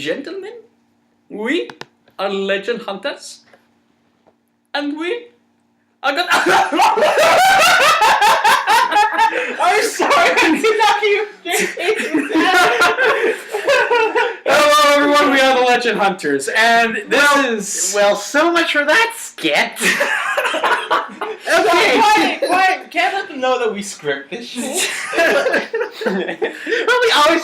gentlemen, we are legend hunters, and we are gonna... I'm sorry, I did not hear Hello everyone, we are the legend hunters, and this is... Well, so much for that skit. Okay. Why? Can't let them know that we script this shit. Well, we always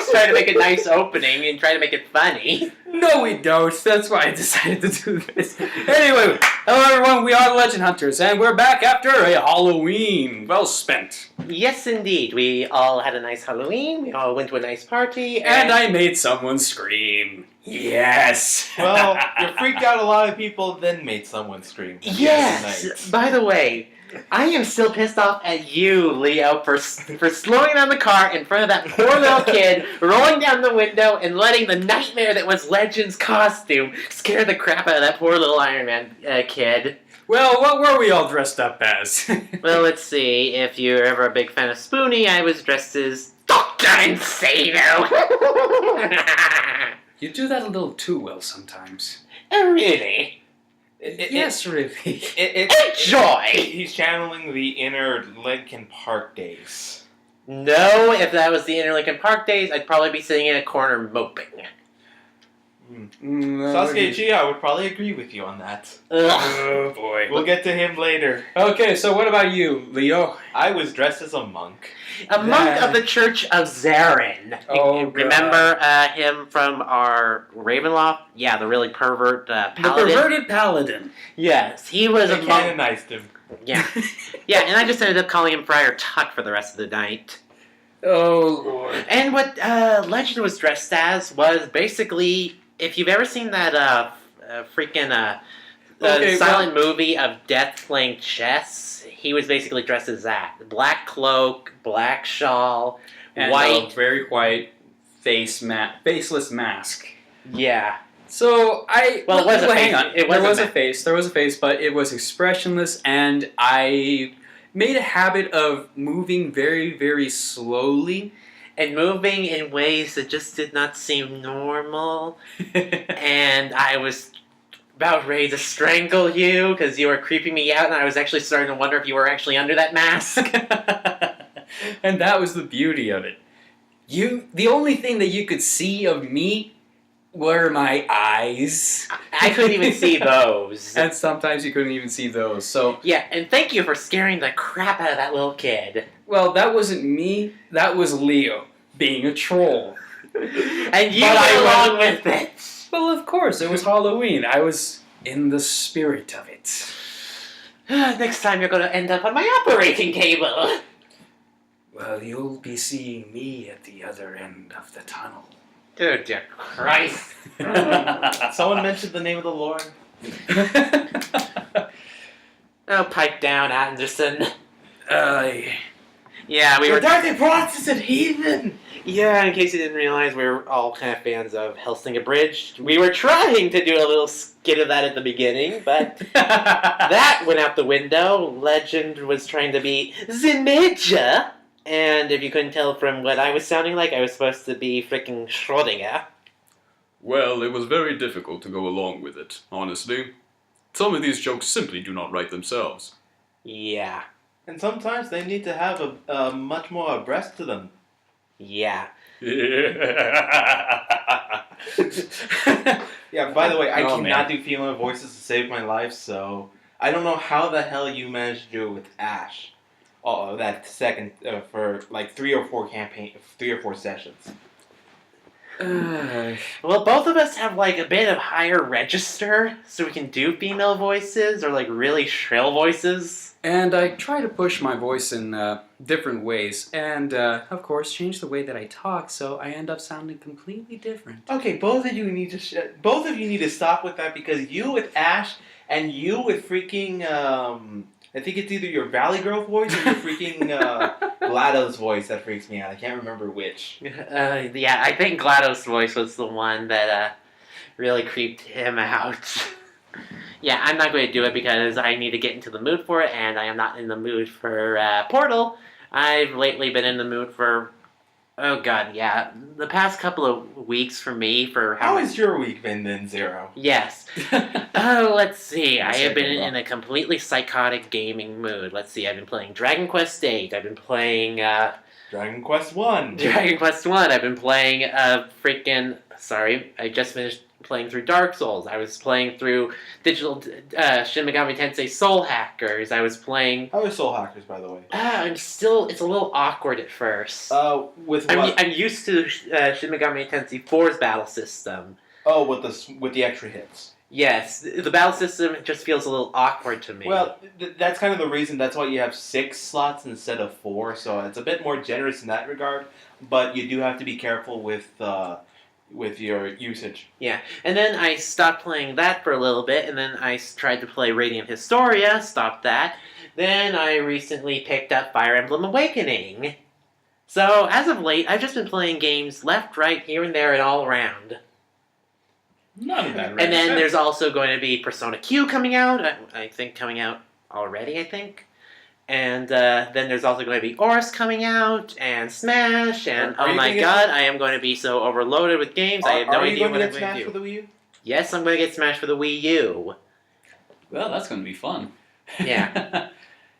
try to make a nice opening and try to make it funny. No, we don't. That's why I decided to do this. Anyway, hello everyone, we are the legend hunters, and we're back after a Halloween well spent. Yes, indeed. We all had a nice Halloween. We all went to a nice party. And I made someone scream. Yes. Well, you freaked out a lot of people, then made someone scream. Yes. By the way, I am still pissed off at you, Leo, for slowing down the car in front of that poor little kid, rolling down the window, and letting the nightmare that was Legend's costume scare the crap out of that poor little Iron Man kid. Well, what were we all dressed up as? Well, let's see. If you're ever a big fan of Spoonie, I was dressed as Dr. Insano. You do that a little too well sometimes. Oh, really? Yes, really. Enjoy! He's channeling the inner Linkin Park days. No, if that was the inner Linkin Park days, I'd probably be sitting in a corner moping. Sasuke Uchiha would probably agree with you on that. Oh boy. We'll get to him later. Okay, so what about you, Leo? I was dressed as a monk. A monk of the Church of Zarin. Oh, remember him from our Ravenloft? Yeah, the really pervert paladin. The perverted paladin. Yes, he was They a monk. canonized him. Yeah. Yeah, and I just ended up calling him Friar Tuck for the rest of the night. Oh lord. And what Legend was dressed as was basically, if you've ever seen that silent movie of Death playing chess, he was basically dressed as that. Black cloak, black shawl, And white. a very white faceless mask. Yeah. So Well, it was a face. hang on. It There was was a a face. There was a face, but it was expressionless, and I made a habit of moving very, very slowly. And moving in ways that just did not seem normal. And I was about ready to strangle you because you were creeping me out, and I was actually starting to wonder if you were actually under that mask. And that was the beauty of it. The only thing that you could see of me were my eyes. I couldn't even see those. And sometimes you couldn't even see those. So Yeah, and thank you for scaring the crap out of that little kid. well, that wasn't me. That was Leo being a troll. And you But went I along with it. Well, of course, it was Halloween. I was in the spirit of it. Next time you're going to end up on my operating table. Well, you'll be seeing me at the other end of the tunnel. Oh, dear Christ. Someone mentioned the name of the Lord. Oh, pipe down, Anderson. Yeah, we were... dirty Protestant heathen! Yeah, in case you didn't realize, we were all kind of fans of Helsinki Bridge. We were trying to do a little skit of that at the beginning, but that went out the window. Legend was trying to be Zinija, and if you couldn't tell from what I was sounding like, I was supposed to be freaking Schrödinger. Well, it was very difficult to go along with it, honestly. Some of these jokes simply do not write themselves. Yeah. And sometimes they need to have a much more abreast to them. Yeah. Yeah, by the way, I Oh, cannot man. do female voices to save my life, so I don't know how the hell you managed to do it with Ash. Oh, that second for like 3 or 4 sessions. Well, both of us have like a bit of higher register, so we can do female voices or like really shrill voices. And I try to push my voice in different ways, and of course change the way that I talk, so I end up sounding completely different. Okay, both of you need to stop with that, because you with Ash and you with freaking I think it's either your Valley Girl voice or your freaking GLaDOS voice that freaks me out. I can't remember which. Yeah, I think GLaDOS' voice was the one that really creeped him out. Yeah, I'm not going to do it because I need to get into the mood for it, and I am not in the mood for Portal. I've lately been in the mood for Oh god, yeah. The past couple of weeks for me, for How has your week been then, Zero? Yes. Oh, let's see. I Yes, have I been can go. in a completely psychotic gaming mood. Let's see. I've been playing Dragon Quest VIII. I've been playing Dragon Quest 1. Dragon Quest One. I've been playing freaking. Sorry, I just finished playing through Dark Souls. I was playing through Digital Shin Megami Tensei Soul Hackers. I was playing. How is Soul Hackers, by the way? I'm still. It's a little awkward at first. With what? I'm used to Shin Megami Tensei 4's battle system. Oh, with the extra hits. Yes, the battle system just feels a little awkward to me. Well, that's kind of the reason. That's why you have 6 slots instead of 4. So it's a bit more generous in that regard. But you do have to be careful with your usage. yeah, and then I stopped playing that for a little bit, and then I tried to play Radiant Historia, stopped that. Then I recently picked up Fire Emblem Awakening. So, as of late, I've just been playing games left, right, here and there, and all around. Not a bad And then record. there's also going to be Persona Q coming out. I think coming out already, I think. And then there's also going to be Oris coming out, and Smash, and Are oh you my gonna god, I am going to be so overloaded with games, I have no Are you idea going what to I'm get going Smash to for do. the Wii U? Yes, I'm going to get Smash for the Wii U. Well, that's going to be fun. Yeah.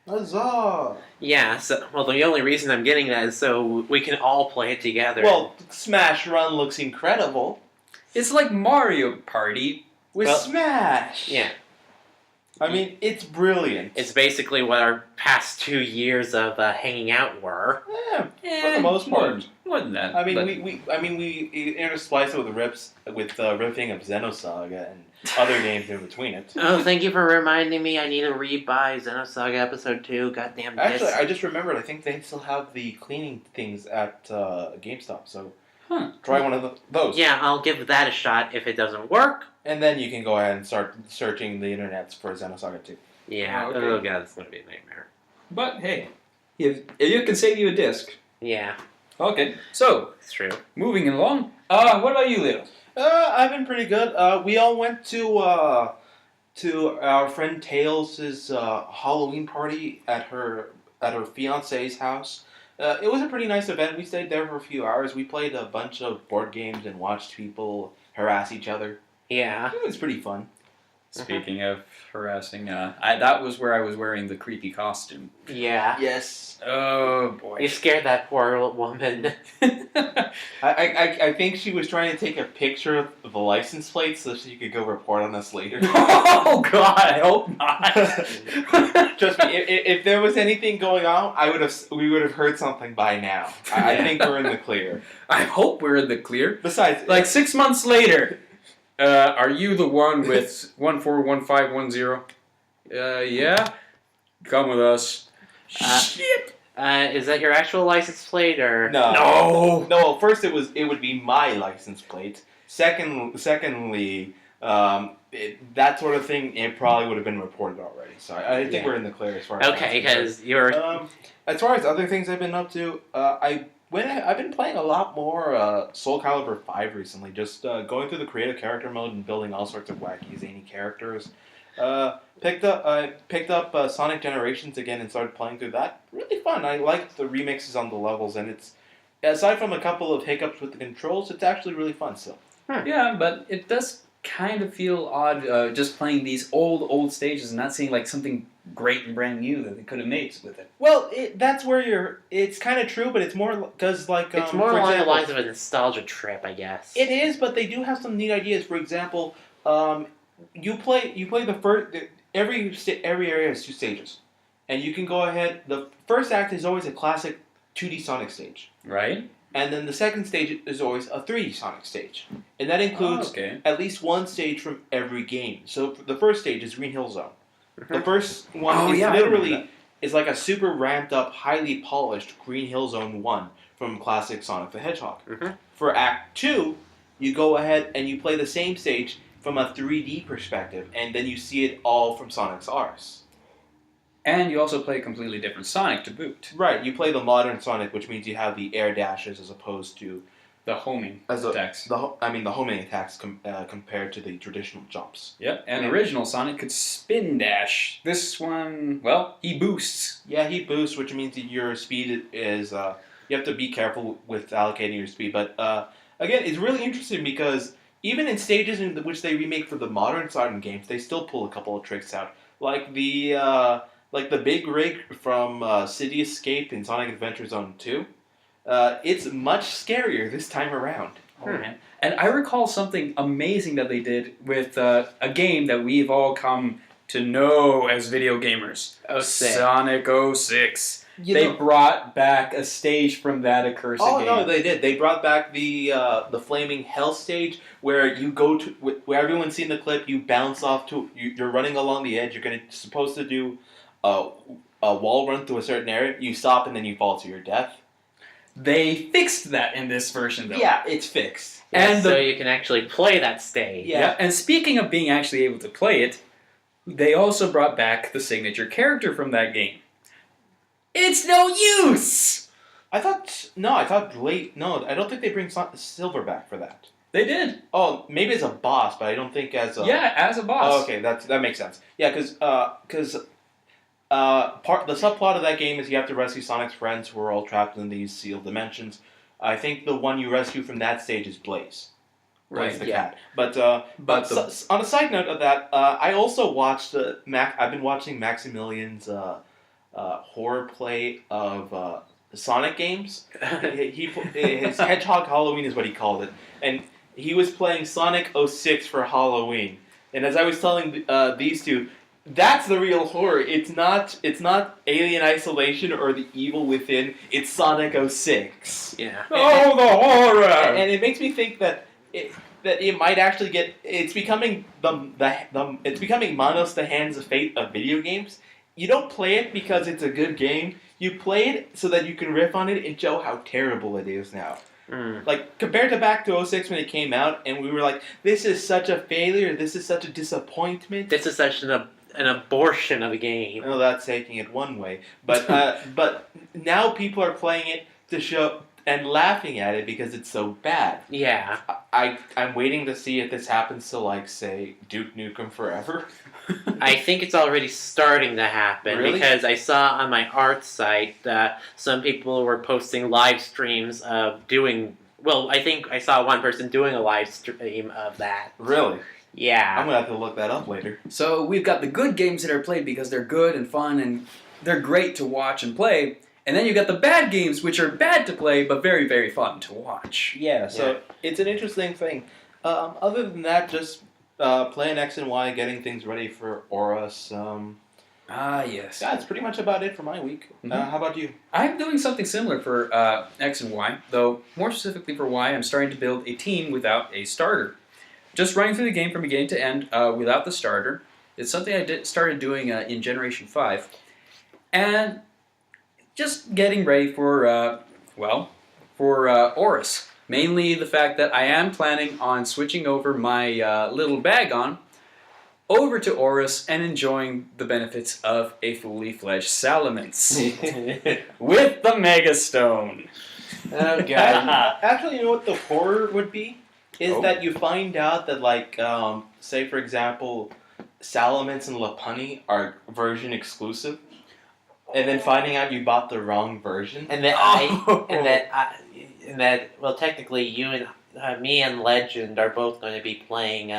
Huzzah! Yeah, so, well, the only reason I'm getting that is so we can all play it together. Well, Smash Run looks incredible. It's like Mario Party. With Well, Smash! yeah. I mean, it's brilliant. It's basically what our past 2 years of hanging out were. For the most part. More than that. I mean, but- we interspliced it with ripping of Xenosaga and other games in between it. Oh, thank you for reminding me I need to rebuy Xenosaga Episode 2. Goddamn Actually, disc. I just remembered. I think they still have the cleaning things at GameStop. So try one of those. Yeah, I'll give that a shot. If it doesn't work, And then you can go ahead and start searching the internets for Xenosaga 2. yeah. Oh, okay. Oh god, it's gonna be a nightmare. But hey, if it can save you a disc. Yeah, Okay, so it's true. moving along. What about you, Leo? I've been pretty good. We all went to our friend Tails' Halloween party at her fiance's house. It was a pretty nice event. We stayed there for a few hours. We played a bunch of board games and watched people harass each other. Yeah. It was pretty fun. Speaking of harassing, that was where I was wearing the creepy costume. Yeah. Yes. Oh You boy. scared that poor little woman. I think she was trying to take a picture of the license plate so she could go report on us later. Oh God, I hope not. Trust me, if there was anything going on, we would have heard something by now. I think we're in the clear. I hope we're in the clear. Besides, Like 6 months later, are you the one with 141510? Yeah. Come with us. Shit. Is that your actual license plate or? no. Well, first it would be my license plate. Secondly, that sort of thing, it probably would have been reported already. So I think we're in the clear as far as Okay, that's concerned. because you're. As far as other things I've been up to, I've been playing a lot more Soul Calibur 5 recently. Just going through the creative character mode and building all sorts of wacky, zany characters. Picked up Sonic Generations again and started playing through that. Really fun. I liked the remixes on the levels, and it's aside from a couple of hiccups with the controls, it's actually really fun still. Yeah, but it does kind of feel odd just playing these old stages and not seeing like something great and brand new that they could have made with it. Well, that's where it's kind of true, but it's more because like It's more for along the example, lines of a nostalgia trip, I guess. It is, but they do have some neat ideas. For example, you play the first every area has 2 stages, and you can go ahead. The first act is always a classic 2D Sonic stage, Right? and then the second stage is always a 3D Sonic stage, and that includes okay. at least one stage from every game. So the first stage is Green Hill Zone. The Mhm. first one Oh, is yeah, I remember literally is like a super ramped up, highly polished Green Hill Zone 1 from classic Sonic the Hedgehog. Mhm. For Act 2, you go ahead and you play the same stage from a 3D perspective, and then you see it all from Sonic's Rs. And you also play a completely different Sonic to boot. Right, you play the modern Sonic, which means you have the air dashes as opposed to The homing attacks. the homing attacks compared to the traditional jumps. Yep, and original Sonic could spin dash. This one, well, he boosts. Yeah, he boosts, which means that your speed is you you have to be careful with allocating your speed. But again, it's really interesting because even in stages in which they remake for the modern Sonic games, they still pull a couple of tricks out, like the big rig from City Escape in Sonic Adventure Zone 2. It's much scarier this time around. Oh, man. And I recall something amazing that they did with a game that we've all come to know as video gamers. 06. Sonic 06. You They know- brought back a stage from that accursed Oh game. no, they did. They brought back the flaming hell stage where you go to where everyone's seen the clip. You bounce off to you're running along the edge. You're supposed to do a wall run through a certain area. You stop and then you fall to your death. They fixed that in this version, though. Yeah, it's fixed. And so you can actually play that stage. Yeah. And speaking of being actually able to play it, they also brought back the signature character from that game. It's no use! I don't think they bring Silver back for that. They did. Oh, maybe as a boss, but I don't think as a... Yeah, as a boss. Oh, okay, that makes sense. Yeah, because the subplot of that game is you have to rescue Sonic's friends who are all trapped in these sealed dimensions. I think the one you rescue from that stage is Blaze. Blaze the cat. But on a side note of that, I also watched I've been watching Maximilian's horror play of Sonic games. His Hedgehog Halloween is what he called it, and he was playing Sonic 06 for Halloween. And as I was telling these two, that's the real horror. It's not Alien Isolation or the evil within. It's Sonic 06. Yeah. Oh, the horror! And it makes me think that it might actually get. It's becoming it's becoming Manos the Hands of Fate of video games. You don't play it because it's a good game. You play it so that you can riff on it and show how terrible it is now. Like, compared to back to 06 when it came out, and we were like, this is such a failure, this is such a disappointment. This is such an abortion of a game. Well, that's taking it one way. But but now people are playing it to show and laughing at it because it's so bad. Yeah. I'm waiting to see if this happens to, like, say, Duke Nukem Forever. I think it's already starting to happen Really? because I saw on my art site that some people were posting live streams of doing. Well, I think I saw one person doing a live stream of that. Really? Yeah. I'm gonna have to look that up later. So we've got the good games that are played because they're good and fun and they're great to watch and play. And then you've got the bad games, which are bad to play, but very, very fun to watch. Yeah, so it's an interesting thing. Other than that, just playing X and Y, getting things ready for Horus. Yes. That's pretty much about it for my week. How about you? I'm doing something similar for X and Y, though more specifically for Y, I'm starting to build a team without a starter. Just running through the game from beginning to end without the starter. It's something I started doing in Generation 5. And just getting ready for Horus. Mainly the fact that I am planning on switching over my little bag on over to Horus and enjoying the benefits of a fully fledged Salamence with the Mega Stone. Oh god. Actually, you know what the horror would be? Is that you find out that, like, say for example, Salamence and Lopunny are version exclusive, and then finding out you bought the wrong version. And that well, technically, you and me and Legend are both going to be playing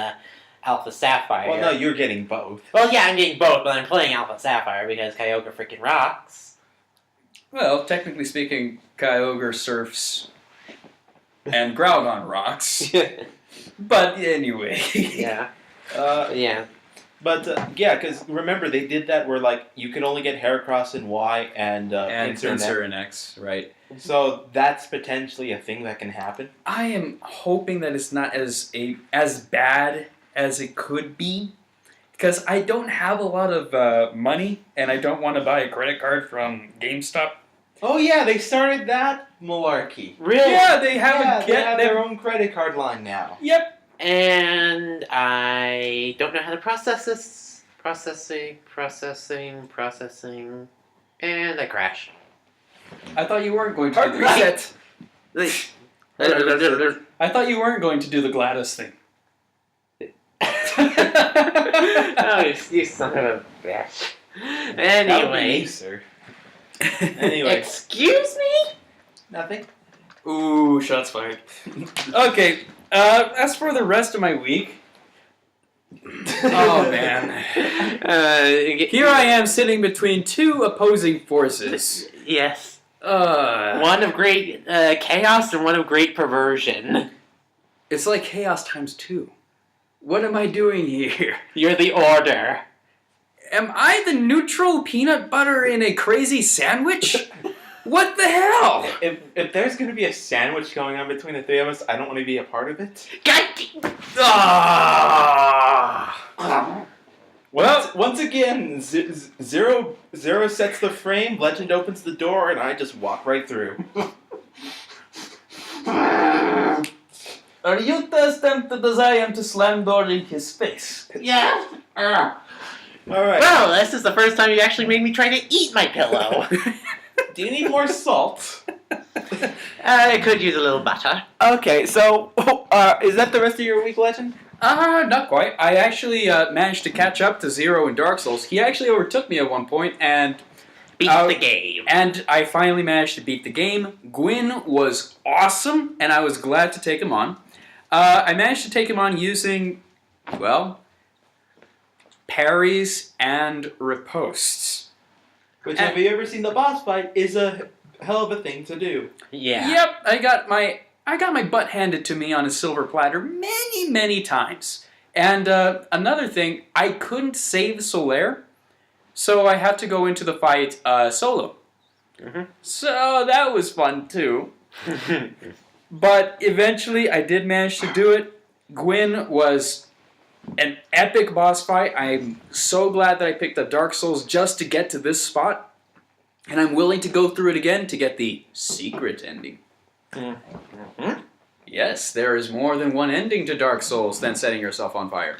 Alpha Sapphire. Well, no, you're getting both. Well, yeah, I'm getting both, but I'm playing Alpha Sapphire because Kyogre freaking rocks. Well, technically speaking, Kyogre surfs and Groudon rocks. But anyway. Yeah. Yeah. But yeah, because remember they did that where, like, you can only get Heracross in Y and Pinsir in X, right? So that's potentially a thing that can happen. I am hoping that it's not as bad as it could be, because I don't have a lot of money, and I don't want to buy a credit card from GameStop. Oh yeah, they started that malarkey. Really? Yeah, they have They have their own credit card line now. Yep. And I don't know how to process this. Processing, and I crash. I thought you weren't going to do the reset. Oh, I thought you weren't going to do the GLaDOS thing. you son of a bitch. That would be me, Anyway. sir. Anyway. Excuse me? Nothing. Ooh, shots fired. Okay, as for the rest of my week, oh man. Here I am sitting between two opposing forces. Yes. One of great chaos and one of great perversion. It's like chaos times 2. What am I doing here? You're the order. Am I the neutral peanut butter in a crazy sandwich? What the hell? If there's gonna be a sandwich going on between the three of us, I don't want to be a part of it. Ah! Well, once again, zero sets the frame. Legend opens the door, and I just walk right through. Are you as tempted as I am to slam door in his face? Yeah. All right. Well, this is the first time you actually made me try to eat my pillow. Do you need more salt? I could use a little butter. Okay, so is that the rest of your week, Legend? Not quite. I actually managed to catch up to Zero in Dark Souls. He actually overtook me at one point, and Beat the game. And I finally managed to beat the game. Gwyn was awesome, and I was glad to take him on. I managed to take him on using, well, parries and riposts. Which, have you ever seen the boss fight, is a hell of a thing to do. Yeah. Yep, I got my butt handed to me on a silver platter many, many times. And another thing, I couldn't save Solaire, so I had to go into the fight solo. Mm-hmm. So that was fun too. But eventually I did manage to do it. Gwyn was an epic boss fight. I'm so glad that I picked up Dark Souls just to get to this spot. And I'm willing to go through it again to get the secret ending. Mm-hmm. Yes, there is more than one ending to Dark Souls than setting yourself on fire.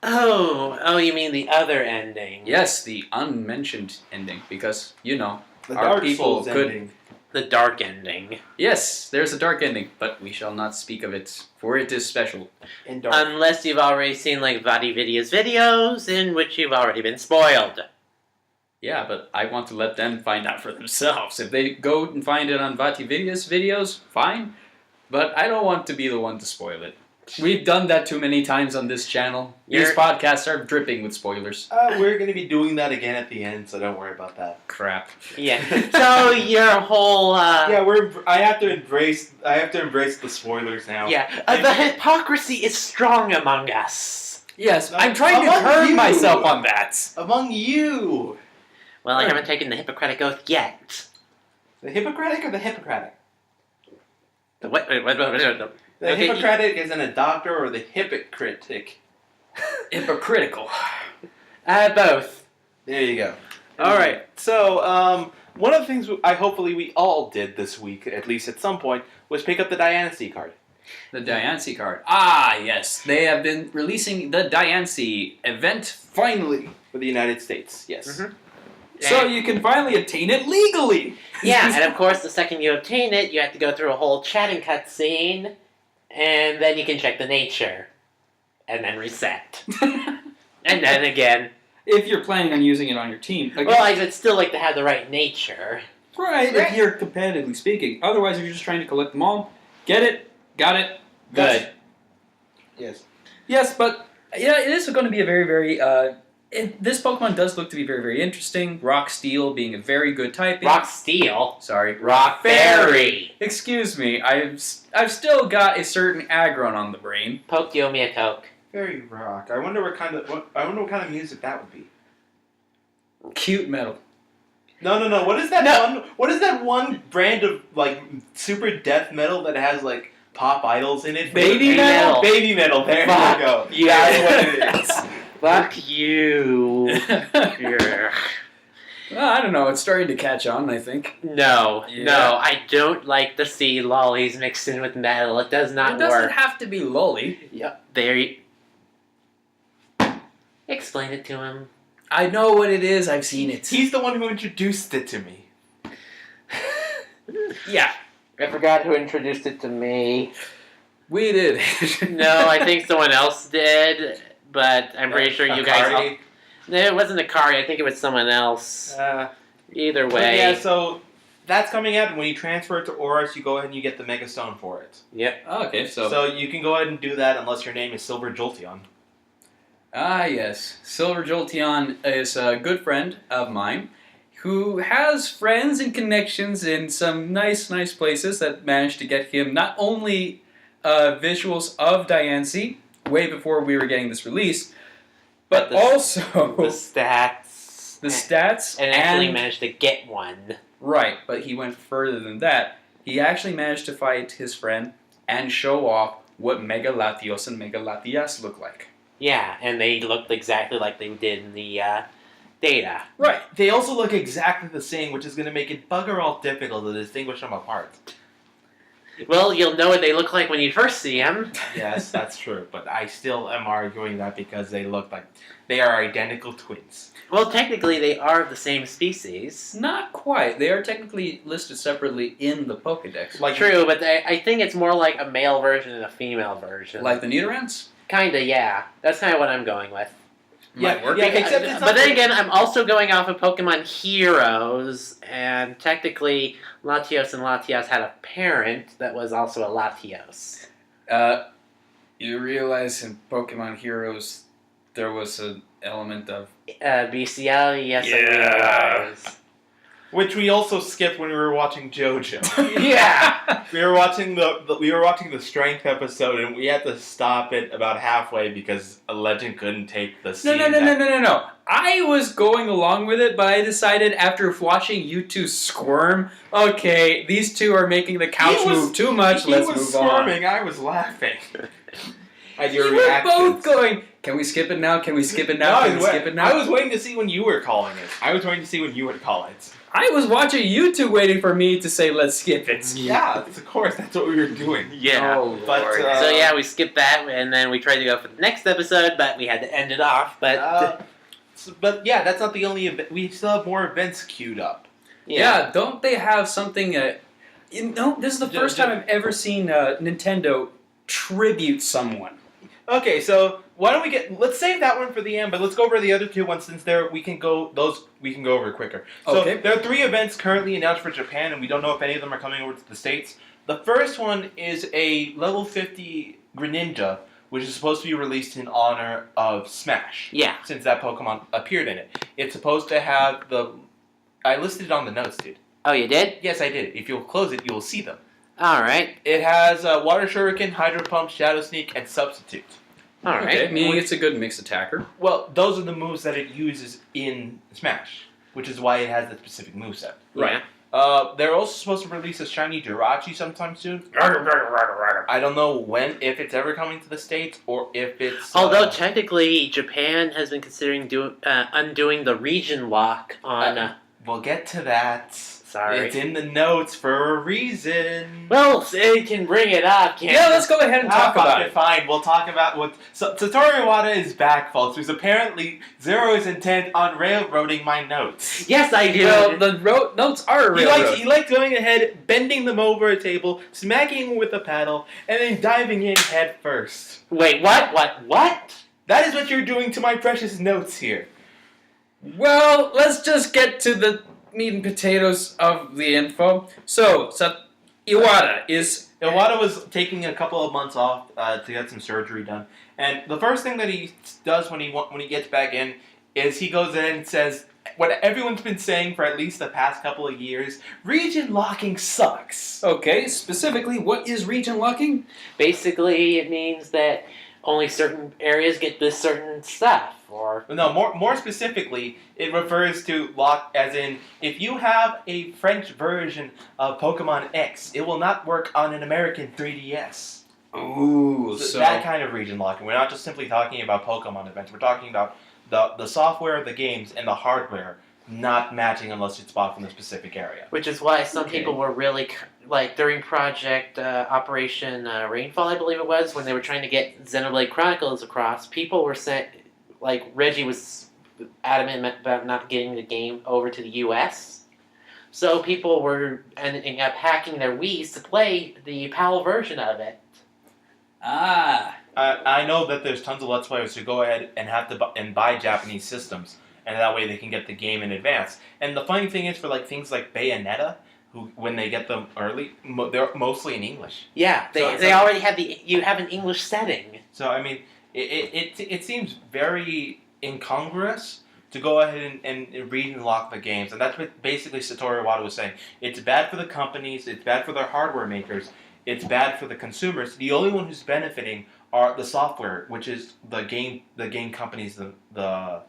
Oh, you mean the other ending? Yes, the unmentioned ending, because, you know, The our Dark people Souls could... ending. The dark ending. Yes, there's a dark ending, but we shall not speak of it, for it is special. In dark. Unless you've already seen, like, Vadividia's videos, in which you've already been spoiled. Yeah, but I want to let them find out for themselves. If they go and find it on Vatividia's videos, fine. But I don't want to be the one to spoil it. We've done that too many times on this channel. These podcasts are dripping with spoilers. We're going to be doing that again at the end, so don't worry about that. Crap. Yeah. So your whole Yeah, I have to embrace the spoilers now. yeah, the hypocrisy is strong among us. Yes, No, I'm trying to among curb you. myself on that. Among you. Well, I haven't taken the Hippocratic Oath yet. The Hippocratic or the Hippocratic? The what? The Okay, Hippocratic is in a doctor, or the hypocritic? Hypocritical. Both. There you go. All right. So, one of the things hopefully we all did this week, at least at some point, was pick up the Diancie card. The Diancie card. Ah, yes. They have been releasing the Diancie event finally. For the United States, yes. Mhm. So you can finally obtain it legally. Yeah, and of course, the second you obtain it, you have to go through a whole chatting cutscene, and then you can check the nature, and then reset, and then again. If you're planning on using it on your team. Again, Well, I would still like to have the right nature. right, if you're competitively speaking. Otherwise, if you're just trying to collect them all, get it, got it, good. Yes. Yes, but yeah, it is going to be a very, very... this Pokemon does look to be very, very interesting. Rock Steel being a very good typing. Rock Steel. Sorry. Rock Fairy. Excuse me. I've still got a certain aggron on the brain. Poke you, me a Coke. Very rock. I wonder what kind of music that would be. Cute metal. No. What is that No. one? What is that one brand of like super death metal that has like pop idols in it? Baby metal? Baby metal. There Fuck you go. you. That's what it is. Fuck you. Yeah. Well, I don't know. It's starting to catch on, I think. No, Yeah. no, I don't like to see lollies mixed in with metal. It does not It doesn't work. have to be lolly. Yep. There. Explain it to him. I know what it is. I've seen it. He's the one who introduced it to me. Yeah, I forgot who introduced it to me. we did. No, I think someone else did, but I'm pretty sure you guys. Akari? No, it wasn't Akari. I think it was someone else. Either way. Yeah. So That's coming out, and when you transfer it to Oris, you go ahead and you get the Mega Stone for it. Yep. Oh, okay, So you can go ahead and do that unless your name is Silver Jolteon. Ah, yes. Silver Jolteon is a good friend of mine who has friends and connections in some nice places that managed to get him not only visuals of Diancie way before we were getting this release, but also The stats. the stats And actually managed to get one. Right, but he went further than that. He actually managed to fight his friend and show off what Mega Latios and Mega Latias look like. Yeah, and they looked exactly like they did in the data. Right. They also look exactly the same, which is going to make it bugger all difficult to distinguish them apart. Well, you'll know what they look like when you first see them. Yes, that's true, but I still am arguing that because they look like they are identical twins. Well, technically, they are of the same species. Not quite. They are technically listed separately in the Pokedex. Like True, but I think it's more like a male version and a female version. Like the Nidorans? Kinda, yeah. That's kind of what I'm going with. Might work. yeah, except it's not But then again, I'm also going off of Pokemon Heroes, and technically, Latios and Latias had a parent that was also a Latios. You realize in Pokemon Heroes there was an element of... BCL, yes, Yeah. I realize. which we also skipped when we were watching JoJo. Yeah! we were watching the strength episode, and we had to stop it about halfway because a legend couldn't take the scene. No. I was going along with it, but I decided after watching you two squirm, okay, these two are making the couch move too much, let's He was move squirming, I was laughing. At your on. We were reactions. both going, can we skip it now? Can we skip it now? Can we skip it now? I was waiting to see when you were calling it. I was waiting to see when you would call it. I was watching you two waiting for me to say, let's skip it. Yeah, of course, that's what we were doing. Yeah. Oh, But, Lord. So yeah, we skipped that, and then we tried to go for the next episode, but we had to end it off. But But yeah, that's not the only event. We still have more events queued up. Yeah, don't they have something... this is the first time I've ever seen Nintendo tribute someone. Okay, so why don't we let's save that one for the end, but let's go over the other two ones since we can go over quicker. So Okay. there are 3 events currently announced for Japan, and we don't know if any of them are coming over to the States. The first one is a level 50 Greninja, which is supposed to be released in honor of Smash. yeah. Since that Pokemon appeared in it. It's supposed to have I listed it on the notes, dude. Oh, you did? Yes, I did. If you'll close it, you'll see them. All right. It has Water Shuriken, Hydro Pump, Shadow Sneak, and Substitute. All right. Okay, meaning it's a good mixed attacker. Well, those are the moves that it uses in Smash, which is why it has that specific moveset. Right. They're also supposed to release a shiny Jirachi sometime soon. I don't know when, if it's ever coming to the States, or if it's... Although technically, Japan has been considering undoing the region lock on. We'll get to that. Sorry. It's in the notes for a reason. Well, they can bring it up, can't Yeah, they? let's go ahead and talk about it. Fine, we'll talk about what... So, Satoru Iwata is back, folks, because apparently Zero is intent on railroading my notes. Yes, I do. Well, the notes are He real. likes going ahead, bending them over a table, smacking them with a paddle, and then diving in head first. Wait, what? What? That is what you're doing to my precious notes here. Well, let's just get to the meat and potatoes of the info. So Iwata is... Iwata was taking a couple of months off to get some surgery done, and the first thing that he does when he gets back in is he goes in and says what everyone's been saying for at least the past couple of years: region locking sucks. Okay, specifically, what is region locking? Basically, it means that only certain areas get this certain stuff, or... No, more specifically, it refers to lock as in, if you have a French version of Pokemon X, it will not work on an American 3DS. Ooh, So that kind of region locking. We're not just simply talking about Pokemon events. We're talking about the software of the games and the hardware not matching unless it's bought from the specific area. Which is why some Okay. people were really, like, during Project Operation Rainfall, I believe it was, when they were trying to get Xenoblade Chronicles across, people were saying, like, Reggie was adamant about not getting the game over to the US. So people were ending up hacking their Wii's to play the PAL version of it. Ah. I know that there's tons of Let's Players who go ahead and have to buy Japanese systems, and that way they can get the game in advance. And the funny thing is, for like things like Bayonetta, when they get them early, they're mostly in English. Yeah, they already have you have an English setting. So I mean, it seems very incongruous to go ahead and read and lock the games, and that's what basically Satoru Iwata was saying. It's bad for the companies, it's bad for their hardware makers, it's bad for the consumers. The only one who's benefiting are the software, which is the game companies, the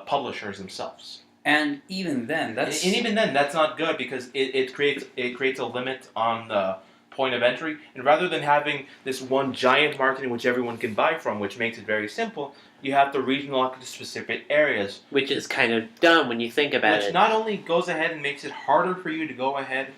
publishers themselves. And even then, that's not good because it creates a limit on the point of entry. And rather than having this one giant market in which everyone can buy from, which makes it very simple, you have to region lock to specific areas. Which is kind of dumb when you think about it. Which not only goes ahead and makes it harder for you to go ahead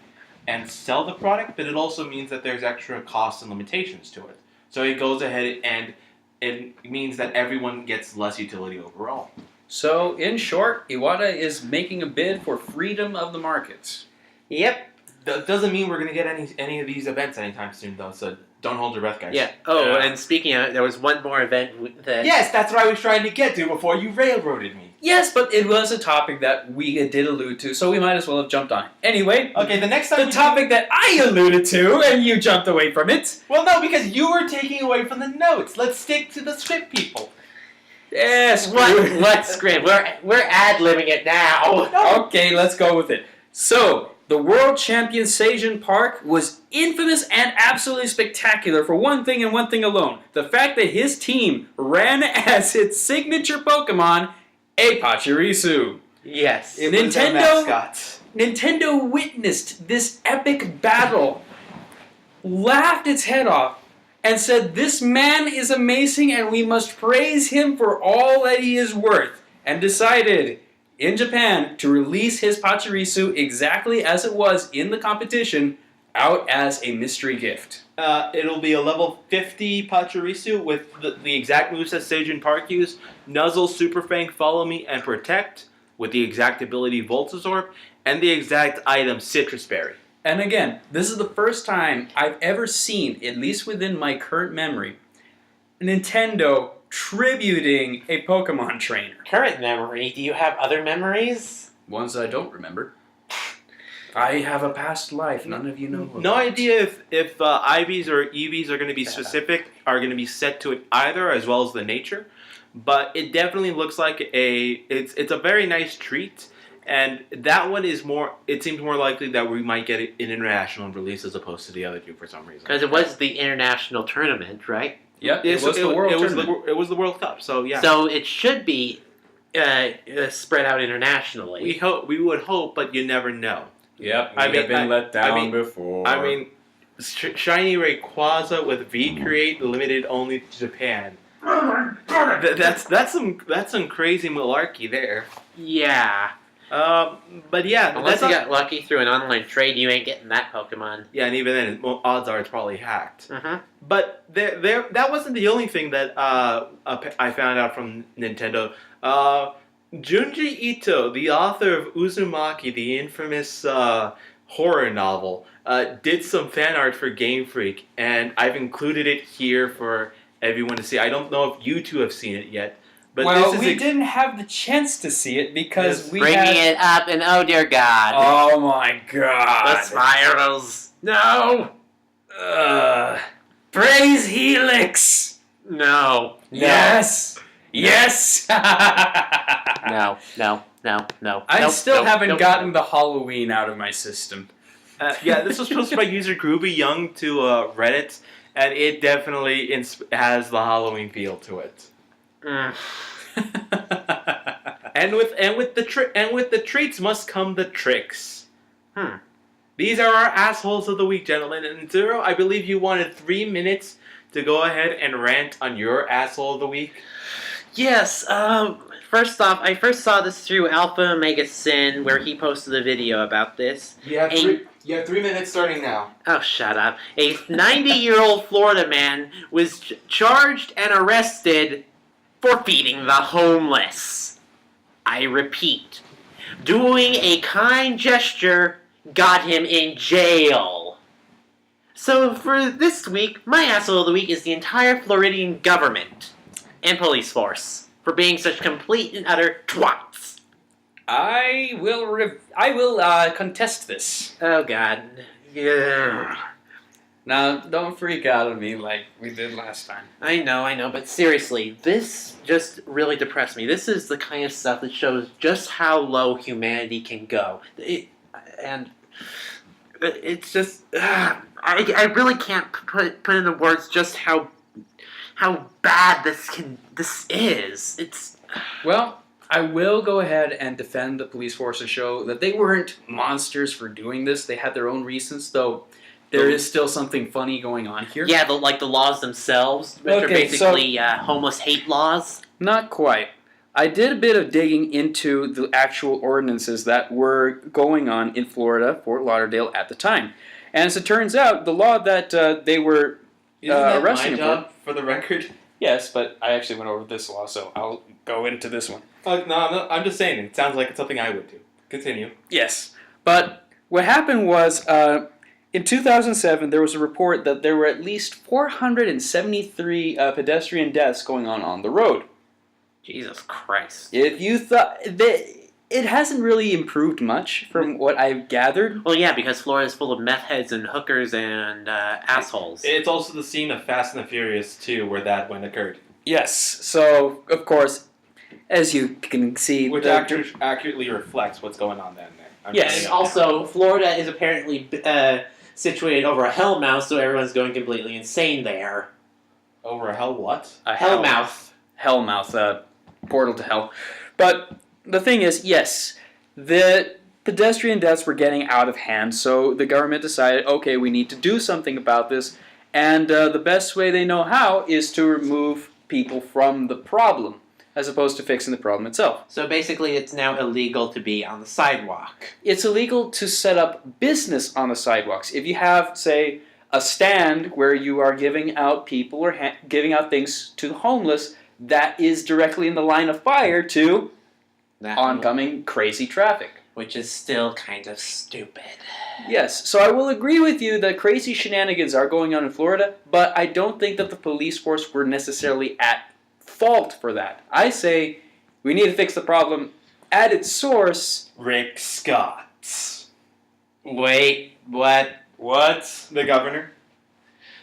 and sell the product, but it also means that there's extra costs and limitations to it. So it goes ahead and it means that everyone gets less utility overall. So, in short, Iwata is making a bid for freedom of the markets. Yep. That doesn't mean we're going to get any of these events anytime soon, though, so don't hold your breath, guys. Yeah. Oh, and speaking of it, there was one more event that... Yes, that's what I was trying to get to before you railroaded me. Yes, but it was a topic that we did allude to, so we might as well have jumped on. Anyway, okay, the next time the topic that I alluded to, and you jumped away from it. Well, no, because you were taking away from the notes. Let's stick to the script, people. Yes. What script? We're ad-libbing it now. Okay, let's go with it. So, the world champion Seijin Park was infamous and absolutely spectacular for one thing and one thing alone. The fact that his team ran as its signature Pokemon, a Pachirisu. Yes. It was their mascot. Nintendo witnessed this epic battle, laughed its head off, and said, "This man is amazing and we must praise him for all that he is worth," and decided in Japan to release his Pachirisu exactly as it was in the competition, out as a mystery gift. It'll be a level 50 Pachirisu with the exact moves that Seijin Park used: Nuzzle, Super Fang, Follow Me, and Protect, with the exact ability Volt Absorb, and the exact item Citrus Berry. And again, this is the first time I've ever seen, at least within my current memory, Nintendo tributing a Pokemon trainer. Current memory? Do you have other memories? Ones I don't remember. I have a past life none of you know about. No idea if IVs or EVs are going to be specific, are going to be set to it either, as well as the nature. But it definitely looks like it's a very nice treat. And that one is more, it seems more likely that we might get an international release as opposed to the other two for some reason. Because it was the international tournament, right? Yep, it was the World Tournament. It was the World Cup, so yeah. So it should be spread out internationally. We would hope, but you never know. Yep, we have been let down before. I mean, Shiny Rayquaza with V-Create limited only to Japan. Oh my god! That's some crazy malarkey there. Yeah. But yeah, unless you got lucky through an online trade, you ain't getting that Pokemon. Yeah, and even then, odds are it's probably hacked. Mm-hmm. But that wasn't the only thing that I found out from Nintendo. Junji Ito, the author of Uzumaki, the infamous horror novel, did some fan art for Game Freak, and I've included it here for everyone to see. I don't know if you two have seen it yet. But well, we didn't have the chance to see it because we bringing it up, and oh dear God! Oh my God! The spirals! No! Praise Helix! No! Yes! Yes! No! I still haven't gotten the Halloween out of my system. Yeah, this was posted by user Groovy Young to Reddit, and it definitely has the Halloween feel to it. and with the treats must come the tricks. These are our assholes of the week, gentlemen. And Zero, I believe you wanted 3 minutes to go ahead and rant on your asshole of the week. Yes. First off, I first saw this through Alpha Omega Sin, where he posted a video about this. You have 3 minutes starting now. Oh, shut up. A 90-year-old Florida man was charged and arrested for feeding the homeless. I repeat, doing a kind gesture got him in jail. So for this week, my asshole of the week is the entire Floridian government and police force for being such complete and utter twats. I will contest this. Oh God. Yeah. Now, don't freak out on me like we did last time. I know, but seriously, this just really depressed me. This is the kind of stuff that shows just how low humanity can go. It's just, I really can't put into words just how bad this is. It's Well, I will go ahead and defend the police force to show that they weren't monsters for doing this. They had their own reasons, though. There is still something funny going on here. yeah, the laws themselves, which are Okay, basically homeless hate laws. Not quite. I did a bit of digging into the actual ordinances that were going on in Florida, Fort Lauderdale at the time. And as it turns out, the law that they were Isn't that arresting my him job, for the record? Yes, but I actually went over this law, so I'll go into this one. No, I'm just saying. It sounds like it's something I would do. Continue. Yes, but what happened was in 2007 there was a report that there were at least 473 pedestrian deaths going on the road. Jesus Christ. If you thought it hasn't really improved much from what I've gathered. Well, yeah, because Florida's full of meth heads and hookers and assholes. It's also the scene of Fast and the Furious 2 where that one occurred. Yes, so of course, as you can see, Which accurately reflects what's going on down there. Yes. And also, Florida is apparently situated over a hellmouth, so everyone's going completely insane there. Over a hell what? a Hellmouth. hellmouth, portal to hell. But the thing is, yes, the pedestrian deaths were getting out of hand, so the government decided, okay, we need to do something about this, and the best way they know how is to remove people from the problem, as opposed to fixing the problem itself. So basically, it's now illegal to be on the sidewalk. It's illegal to set up business on the sidewalks. If you have, say, a stand where you are giving out people or giving out things to the homeless, that is directly in the line of fire to oncoming crazy traffic. Which is still kind of stupid. Yes, so I will agree with you that crazy shenanigans are going on in Florida, but I don't think that the police force were necessarily at fault for that. I say we need to fix the problem at its source. Rick Scott. Wait, what? What? The governor?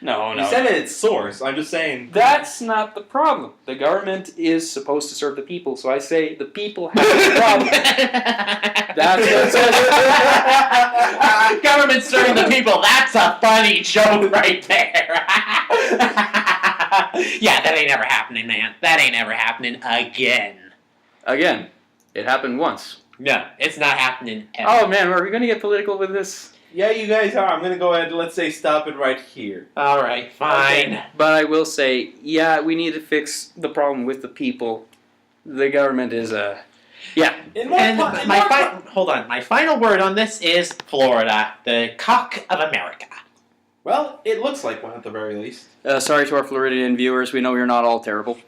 No, You said at its source. I'm just saying. That's not the problem. The government is supposed to serve the people, so I say the people have the problem. That's what it says. Government serving the people. That's a funny joke right there. Yeah, that ain't ever happening, man. That ain't ever happening again. Again, it happened once. No, it's not happening ever. Oh man, are we going to get political with this? Yeah, you guys are. I'm going to go ahead and let's say stop it right here. All right, fine. Okay. But I will say, yeah, we need to fix the problem with the people. The government is yeah. Hold on. My final word on this is Florida, the cock of America. Well, it looks like one at the very least. Sorry to our Floridian viewers. We know you're not all terrible.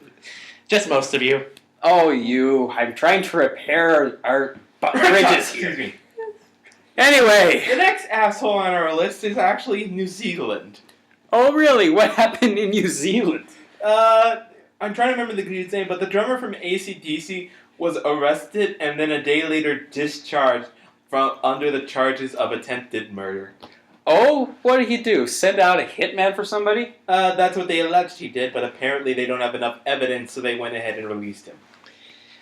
Just most of you. Oh, you. I'm trying to repair our bridges here. Excuse me. Anyway. The next asshole on our list is actually New Zealand. Oh, really? What happened in New Zealand? I'm trying to remember the dude's name, but the drummer from AC/DC was arrested and then a day later discharged from under the charges of attempted murder. Oh, what did he do? Send out a hitman for somebody? That's what they alleged he did, but apparently they don't have enough evidence, so they went ahead and released him.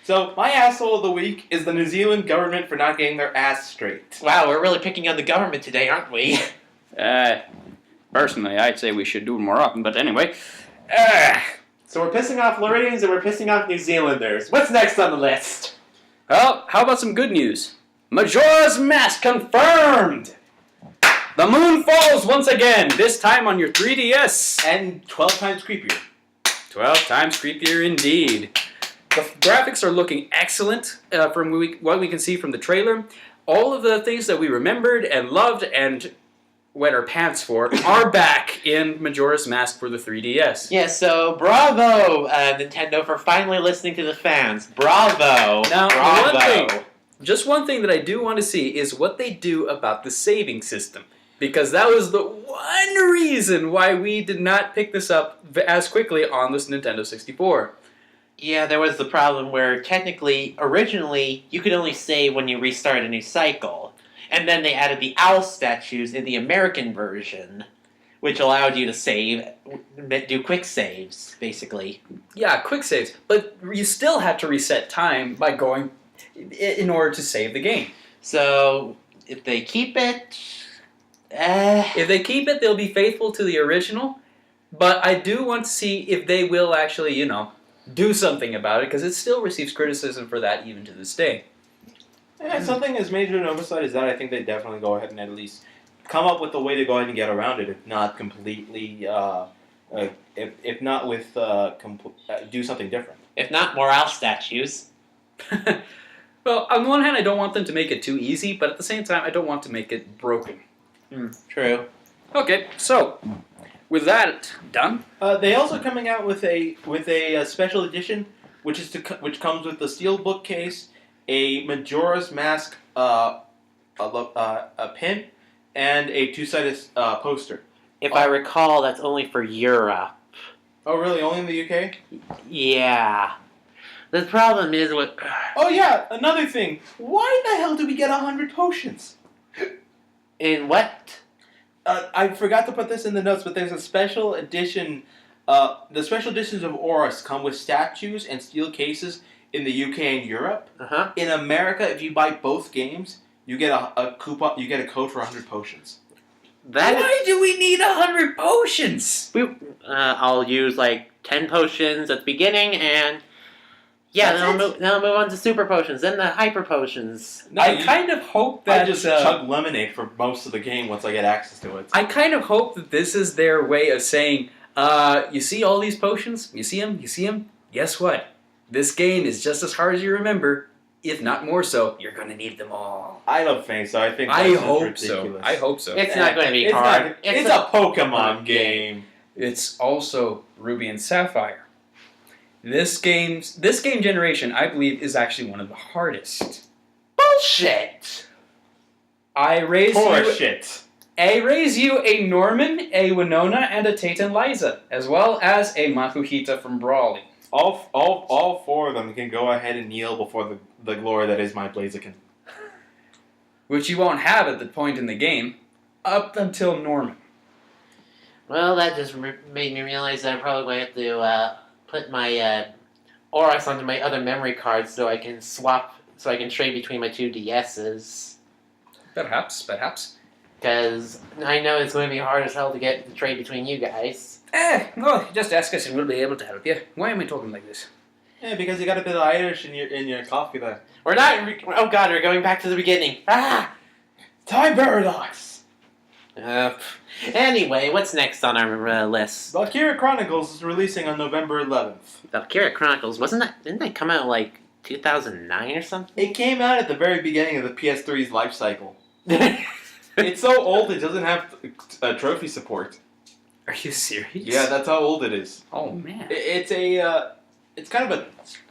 So, my asshole of the week is the New Zealand government for not getting their ass straight. Wow, we're really picking on the government today, aren't we? Personally, I'd say we should do it more often, but anyway. So we're pissing off Floridians and we're pissing off New Zealanders. What's next on the list? Well, how about some good news? Majora's Mask confirmed! The moon falls once again, this time on your 3DS. And 12 times creepier. 12 times creepier indeed. The graphics are looking excellent from what we can see from the trailer. All of the things that we remembered and loved and wet our pants for are back in Majora's Mask for the 3DS. Yeah, so bravo, Nintendo, for finally listening to the fans. Bravo. Now, bravo. Just one thing that I do want to see is what they do about the saving system. Because that was the one reason why we did not pick this up as quickly on this Nintendo 64. Yeah, there was the problem where technically, originally, you could only save when you restart a new cycle. And then they added the owl statues in the American version, which allowed you to save, do quick saves, basically. Yeah, quick saves. But you still had to reset time by going in order to save the game. So, if they keep it... If they keep it, they'll be faithful to the original. But I do want to see if they will actually, do something about it, because it still receives criticism for that even to this day. Yeah, something as major an oversight as that, I think they definitely go ahead and at least come up with a way to go ahead and get around it, if not completely, if not with, do something different. If not, more owl statues. Well, on the one hand, I don't want them to make it too easy, but at the same time, I don't want to make it broken. True. Okay, so with that done, They also coming out with a special edition, which comes with the steel bookcase, a Majora's Mask a pin, and a two-sided poster. If I recall, that's only for Europe. Oh, really? Only in the UK? Yeah. The problem is with... Oh yeah, another thing. Why the hell do we get 100 potions? In what? I forgot to put this in the notes, but there's a special edition. The special editions of Auras come with statues and steel cases in the UK and Europe. Uh-huh. In America, if you buy both games, you get a coupon. You get a code for 100 potions. why do we need 100 potions? I'll use like 10 potions at the beginning, and yeah, then I'll move on to super potions, then the hyper potions. No, I kind of hope that I just chug lemonade for most of the game once I get access to it. I kind of hope that this is their way of saying, you see all these potions? You see them? You see them? Guess what? This game is just as hard as you remember, if not more so. You're going to need them all. I don't think so. I think I that's hope ridiculous. so. I hope so. It's not going to be It's hard. not- it's a Pokemon game. It's also Ruby and Sapphire. This game generation, I believe, is actually one of the hardest. Bullshit! I raise Horseshit. you a Norman, a Winona, and a Tate and Liza, as well as a Makuhita from Brawley. All four of them can go ahead and kneel before the glory that is my Blaziken. Which you won't have at the point in the game, up until Norman. Well, that just made me realize that I'm probably going to have to put my Auras onto my other memory cards so I can trade between my two DSs. Perhaps. Because I know it's going to be hard as hell to get the trade between you guys. No, just ask us and we'll be able to help you. Why am I talking like this? Yeah, because you got a bit of Irish in your coffee there. We're not... Oh god, we're going back to the beginning. Ah! Time paradox. Anyway, what's next on our list? Valkyria Chronicles is releasing on November 11th. Valkyria Chronicles, didn't that come out like 2009 or something? It came out at the very beginning of the PS3's life cycle. It's so old it doesn't have trophy support. Are you serious? Yeah, that's how old it is. Oh, man. It's kind of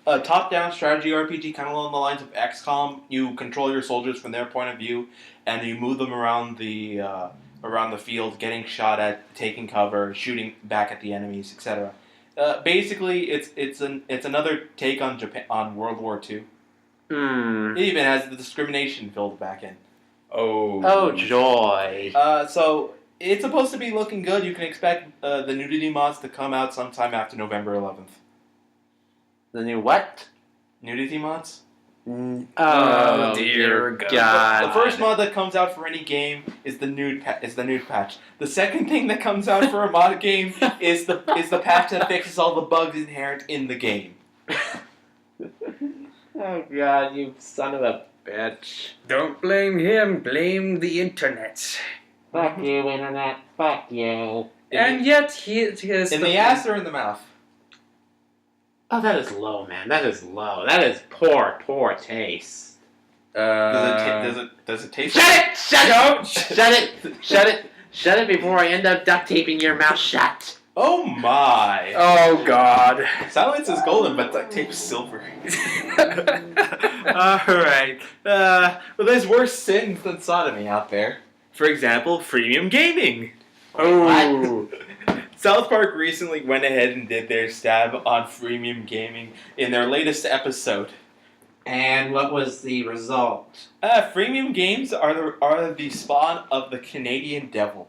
a top-down strategy RPG, kind of along the lines of XCOM. You control your soldiers from their point of view, and you move them around the field, getting shot at, taking cover, shooting back at the enemies, etc. Basically, it's another take on World War II. It even has the discrimination filled back in. Oh, joy. So it's supposed to be looking good. You can expect the nudity mods to come out sometime after November 11th. The new what? Nudity mods? Oh, dear God. The first mod that comes out for any game is the nude patch. The second thing that comes out for a mod game is the patch that fixes all the bugs inherent in the game. Oh God, you son of a bitch. Don't blame him, blame the internet. Fuck you, internet. Fuck you. And yet, he has... In the ass or in the mouth? Oh, that is low, man. That is low. That is poor taste. Does it taste? Shut it before I end up duct taping your mouth shut. Oh my! Oh, God. Silence is golden, but duct tape's silver. Alright. Well, there's worse sins than sodomy out there. For example, freemium gaming. Oh. South Park recently went ahead and did their stab on freemium gaming in their latest episode. And what was the result? Freemium games are the spawn of the Canadian devil.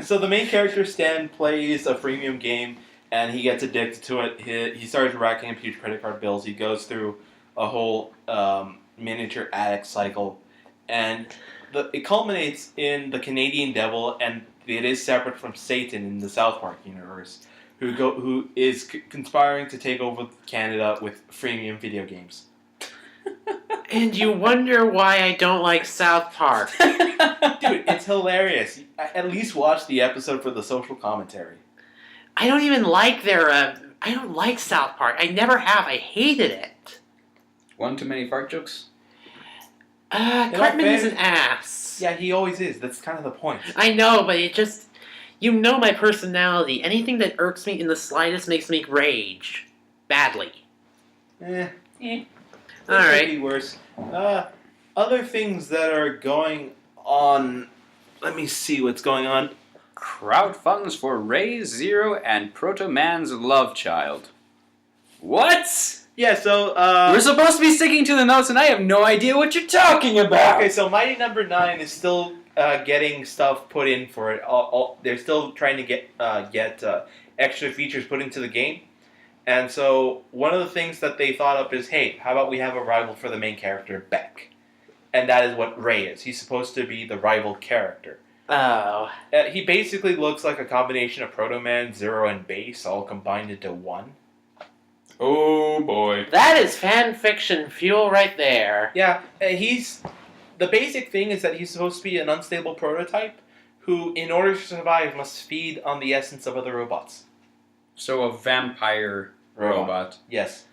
So the main character, Stan, plays a freemium game, and he gets addicted to it. He starts racking up huge credit card bills. He goes through a whole miniature addict cycle, and it culminates in the Canadian devil, and it is separate from Satan in the South Park universe, who is conspiring to take over Canada with freemium video games. And you wonder why I don't like South Park. Dude, it's hilarious. At least watch the episode for the social commentary. I don't even like I don't like South Park. I never have. I hated it. One too many fart jokes? Cartman is an ass. Yeah, he always is. That's kind of the point. I know, but it just... You know my personality. Anything that irks me in the slightest makes me rage. Badly. Alright. Could be worse. Other things that are going on... Let me see what's going on. Crowd funds for Ray Zero and Proto Man's love child. What? Yeah, so... We're supposed to be sticking to the notes, and I have no idea what you're talking about. Okay, so Mighty Number 9 is still getting stuff put in for it. They're still trying to get extra features put into the game. And so one of the things that they thought up is, hey, how about we have a rival for the main character, Beck? And that is what Ray is. He's supposed to be the rival character. Oh. He basically looks like a combination of Proto Man, Zero, and Base all combined into one. Oh boy. That is fan fiction fuel right there. Yeah, the basic thing is that he's supposed to be an unstable prototype who, in order to survive, must feed on the essence of other robots. So a vampire robot. Yes.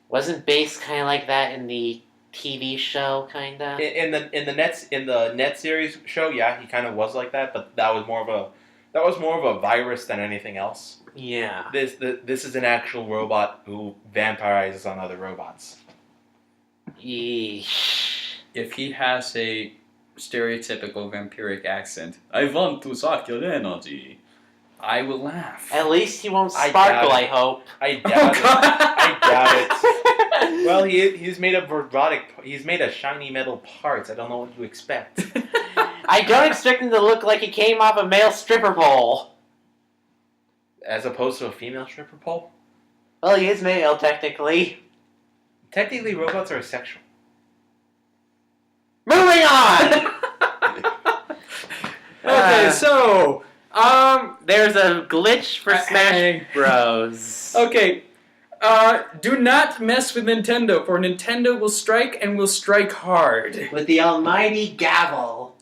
Wasn't Base kind of like that in the TV show, kind of? In the Net series show, yeah, he kind of was like that, but that was more of a virus than anything else. Yeah. This is an actual robot who vampirizes on other robots. Yeesh. If he has a stereotypical vampiric accent, I want to suck your energy, I will laugh. At least he won't I sparkle, doubt I it. hope. I doubt it. I doubt it. Well, he's made of he's made of shiny metal parts. I don't know what you expect. I don't expect him to look like he came off a male stripper pole. As opposed to a female stripper pole? Well, he is male, technically. Technically, robots are asexual. Moving on! Okay, so there's a glitch for Smash Hey. Bros. okay, do not mess with Nintendo, for Nintendo will strike and will strike hard. With the almighty gavel.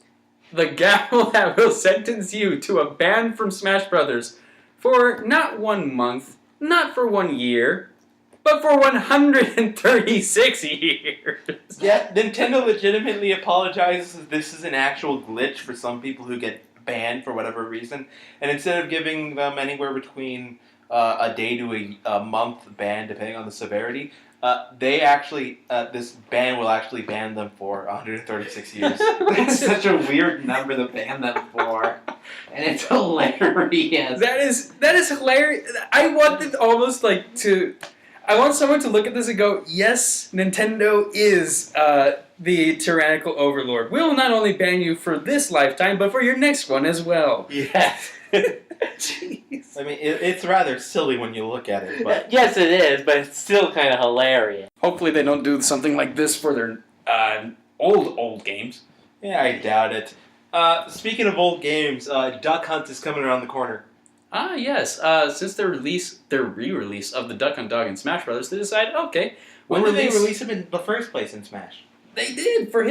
The gavel that will sentence you to a ban from Smash Brothers for not 1 month, not for 1 year, but for 136 years. Yeah, Nintendo legitimately apologizes. This is an actual glitch for some people who get banned for whatever reason, and instead of giving them anywhere between a day to a month ban, depending on the severity, this ban will actually ban them for 136 years. That's such a weird number to ban them for. And it's hilarious. That is hilarious. I want it almost like to... I want someone to look at this and go, yes, Nintendo is the tyrannical overlord. We'll not only ban you for this lifetime, but for your next one as well. Yes. Jeez. I mean, it's rather silly when you look at it, but Yes, it is, but it's still kind of hilarious. Hopefully they don't do something like this for their old games. yeah, I doubt it. Speaking of old games, Duck Hunt is coming around the corner. Ah, yes. Since their re-release of the Duck Hunt Dog in Smash Brothers, they decided, okay, When we'll did they release him in the first place in Smash? They did for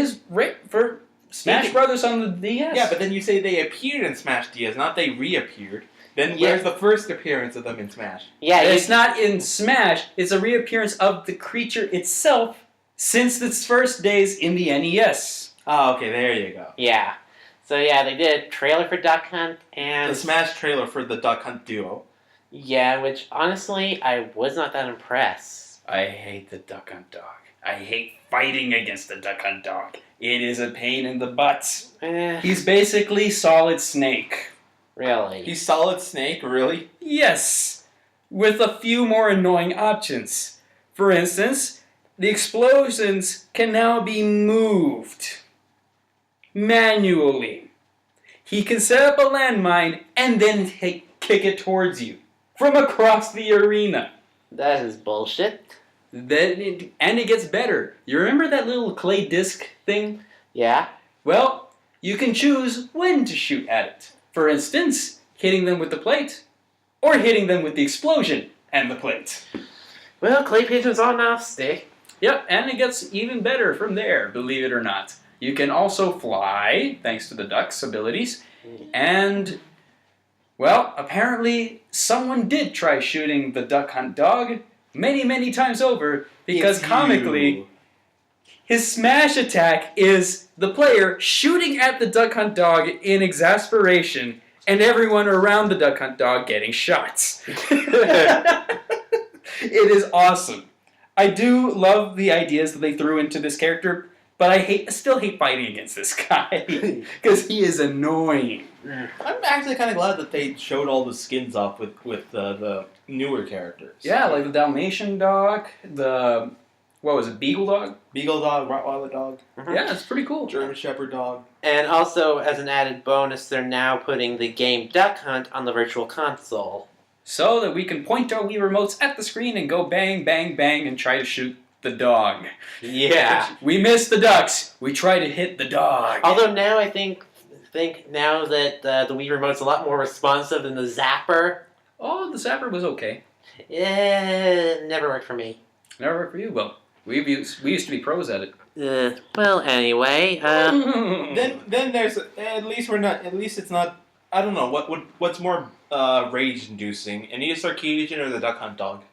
Smash Brothers on the DS. Yeah, but then you say they appeared in Smash DS, not they reappeared. Then Yeah. where's the first appearance of them in Smash? Yeah, it's not in Smash. It's a reappearance of the creature itself since its first days in the NES. Oh, okay, there you go. Yeah. So yeah, they did a trailer for Duck Hunt and The Smash trailer for the Duck Hunt duo. yeah, which honestly I was not that impressed. I hate the Duck Hunt Dog. I hate fighting against the Duck Hunt Dog. It is a pain in the butt. Eh, He's basically Solid Snake. Really? He's Solid Snake, really? Yes, with a few more annoying options. For instance, the explosions can now be moved manually. He can set up a landmine and then kick it towards you from across the arena. That is bullshit. And it gets better. You remember that little clay disc thing? Yeah? Well, you can choose when to shoot at it. For instance, hitting them with the plate, or hitting them with the explosion and the plate. Well, clay pigeons are nasty. Yep, and it gets even better from there, believe it or not. You can also fly, thanks to the duck's abilities, and, well, apparently someone did try shooting the duck hunt dog many, many times over, because comically, his smash attack is the player shooting at the duck hunt dog in exasperation, and everyone around the duck hunt dog getting shots. It is awesome. I do love the ideas that they threw into this character, but I still hate fighting against this guy because he is annoying. I'm actually kind of glad that they showed all the skins off with the newer characters. Yeah, like the Dalmatian dog, the Beagle dog. Beagle dog, Rottweiler dog, Yeah, it's pretty cool. German Shepherd dog. And also, as an added bonus, they're now putting the game Duck Hunt on the Virtual Console. So that we can point our Wii remotes at the screen and go bang, bang, bang and try to shoot the dog. Yeah. We missed the ducks. We try to hit the dog. Although now I think now that the Wii Remote's a lot more responsive than the Zapper, Oh, the Zapper was okay. it never worked for me. Never worked for you. Well, we used to be pros at it. Well, anyway, Then there's at least it's not. I don't know what's more rage inducing, Anita Sarkeesian or the Duck Hunt dog.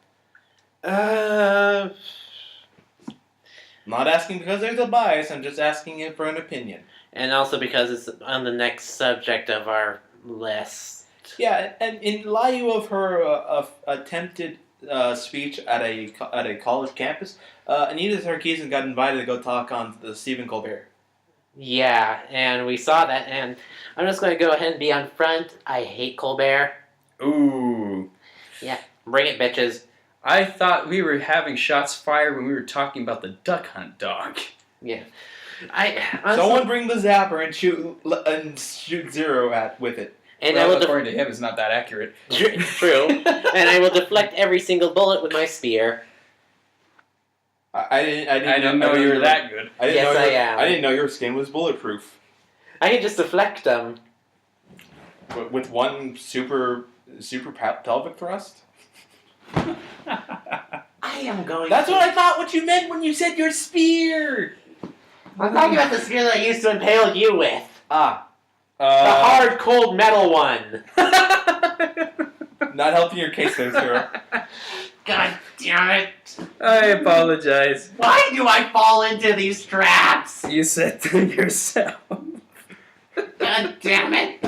Not asking because there's a bias. I'm just asking it for an opinion. and also because it's on the next subject of our list. Yeah, and in lieu of her attempted speech at a college campus, Anita Sarkeesian got invited to go talk on the Stephen Colbert. Yeah, and we saw that, and I'm just going to go ahead and be on front. I hate Colbert. Ooh. Bring it, bitches. I thought we were having shots fired when we were talking about the Duck Hunt dog. Yeah. Honestly, Someone bring the zapper and shoot zero with it. and Well, I will according to him, it's not that accurate. True. And I will deflect every single bullet with my spear. I didn't know you were that good. I am. I didn't know your skin was bulletproof. I can just deflect them. With one super pelvic thrust. I am going. That's what I thought. What you meant when you said your spear. I'm talking about the spear that I used to impale you with. The The hard, cold metal one. Not helping your case there, Zero. God damn it! I apologize. Why do I fall into these traps? You said them yourself. God damn it!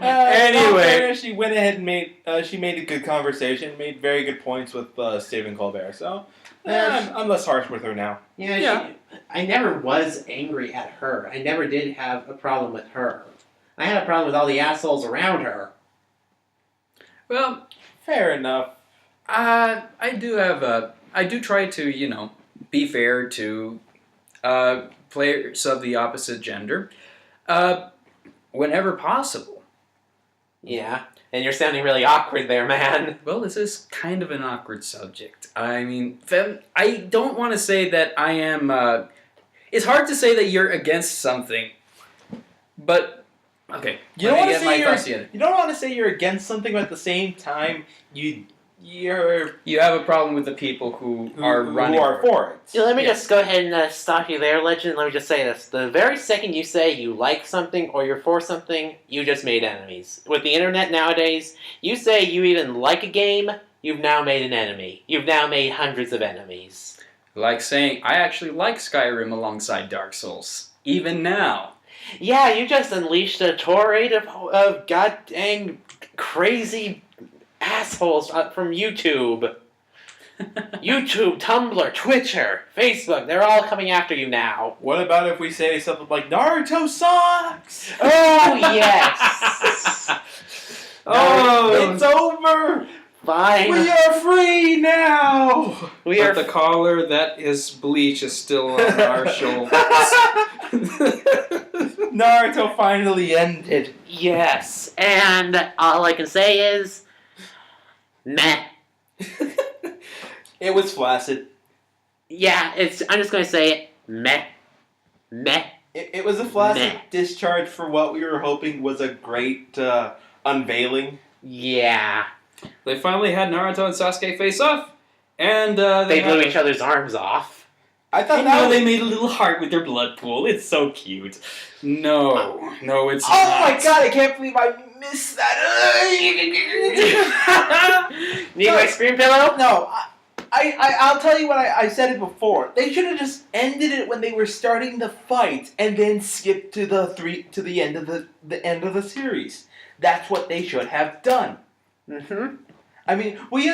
Anyway. She went ahead and made a good conversation, made very good points with Stephen Colbert. So I'm less harsh with her now. Yeah. I never was angry at her. I never did have a problem with her. I had a problem with all the assholes around her. Well, Fair enough. I do try to, be fair to players of the opposite gender whenever possible. Yeah. And you're sounding really awkward there, man. Well, this is kind of an awkward subject. I mean, I don't want to say that I am... it's hard to say that you're against something, but... Okay, You don't want to get my thoughts say together. you don't want to say you're against something, but at the same time you're You have a problem with the people who are running for it. Yeah, let me Yeah. just go ahead and stop you there, Legend. Let me just say this. The very second you say you like something or you're for something, you just made enemies. With the internet nowadays, you say you even like a game, you've now made an enemy. You've now made hundreds of enemies. Like saying, I actually like Skyrim alongside Dark Souls. Even now. Yeah, you just unleashed a torrent of god dang crazy assholes from YouTube. YouTube, Tumblr, Twitter, Facebook, they're all coming after you now. What about if we say something like Naruto sucks? Oh, yes! Oh, It's over! Fine. We are free now! We but are the collar that is bleach is still on our shoulders. Naruto finally ended. Yes, and all I can say is, meh. It was flaccid. Yeah, I'm just gonna say it, meh. Meh. It was a flaccid Meh. discharge for what we were hoping was a great unveiling. Yeah. They finally had Naruto and Sasuke face off, and They blew each other's arms off. I thought And that now was... they made a little heart with their blood pool. It's so cute. No, it's Oh not. my god, I can't believe I missed that. Need my screen pillow? No, I'll tell you what I said it before. They should have just ended it when they were starting the fight and then skipped to the end of the end of the series. That's what they should have done. Mm-hmm. I mean, we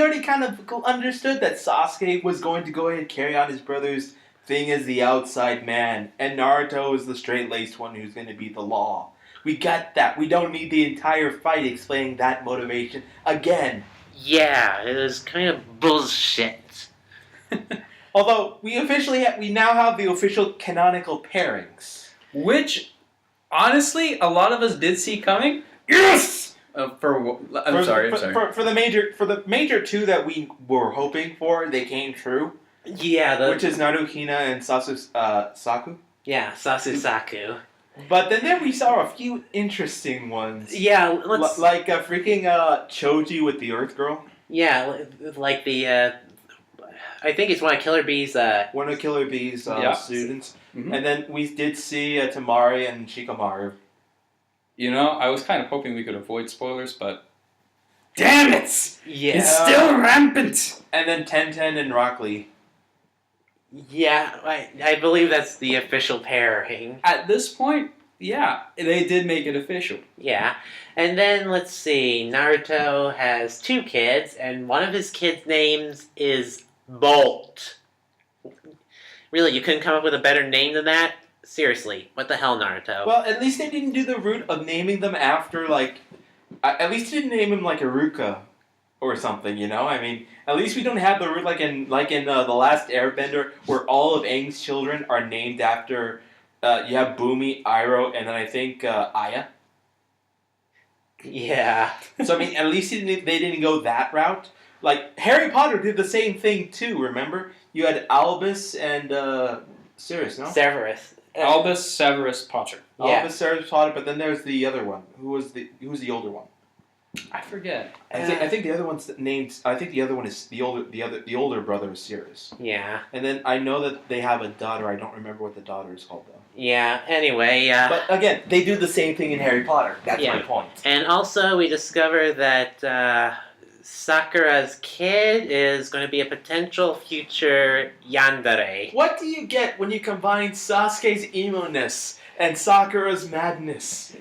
already kind of understood that Sasuke was going to go ahead and carry on his brother's thing as the outside man, and Naruto is the straight-laced one who's going to be the law. We got that. We don't need the entire fight explaining that motivation again. Yeah, it was kind of bullshit. Although we now have the official canonical pairings. Which, honestly, a lot of us did see coming. Yes. I'm sorry. For the major two that we were hoping for, they came true. Yeah, Which is Naruhina and Saku. Yeah, Sasusaku. But then we saw a few interesting ones. Yeah, let's... Like freaking Choji with the Earth Girl. Yeah, like the... I think it's one of Killer Bee's... One of Killer Bee's students. Mm-hmm. And then we did see Tamari and Shikamaru. You know, I was kind of hoping we could avoid spoilers, but... Damn it! Yeah. It's still rampant! And then Tenten and Rock Lee. Yeah, I believe that's the official pairing. At this point, yeah, they did make it official. Yeah. And then, let's see, Naruto has 2 kids, and one of his kids' names is Bolt. Really, you couldn't come up with a better name than that? Seriously, what the hell, Naruto? Well, at least they didn't do the route of naming them after, like... At least they didn't name him like Iruka or something, you know? I mean, at least we don't have the route like in The Last Airbender, where all of Aang's children are named after... you have Bumi, Iroh, and then I think Aya. Yeah. So, I mean, at least they didn't go that route. Like, Harry Potter did the same thing, too, remember? You had Albus and Sirius, no? Severus. Albus Severus Potter. Yeah. Albus, Sirius, Potter, but then there's the other one. Who's the older one? I forget. I think the other one's named. I think the other one is the older brother is Sirius. Yeah. And then I know that they have a daughter. I don't remember what the daughter is called though. Yeah, anyway, But again, they do the same thing in Harry Potter. That's Yeah. my point. and also we discover that Sakura's kid is going to be a potential future yandere. What do you get when you combine Sasuke's emo-ness and Sakura's madness?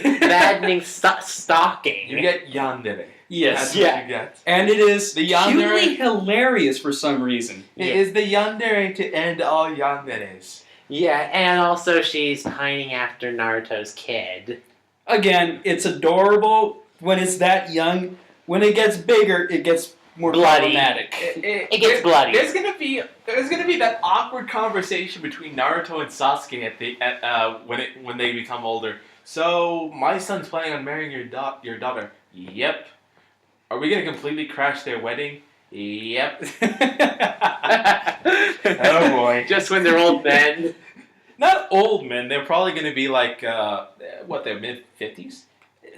Maddening stalking. You get yandere. Yes. That's what you get. And it is The yandere- cutely hilarious for some reason. It is the yandere to end all yanderes. Yeah, and also she's pining after Naruto's kid. Again, it's adorable when it's that young. When it gets bigger, it gets more Bloody. problematic. It gets bloody. There's gonna be that awkward conversation between Naruto and Sasuke when they become older. So my son's planning on marrying your daughter. Yep. Are we gonna completely crash their wedding? Yep. Oh boy. Just when they're old men. Not old men. They're probably gonna be like their mid-50s.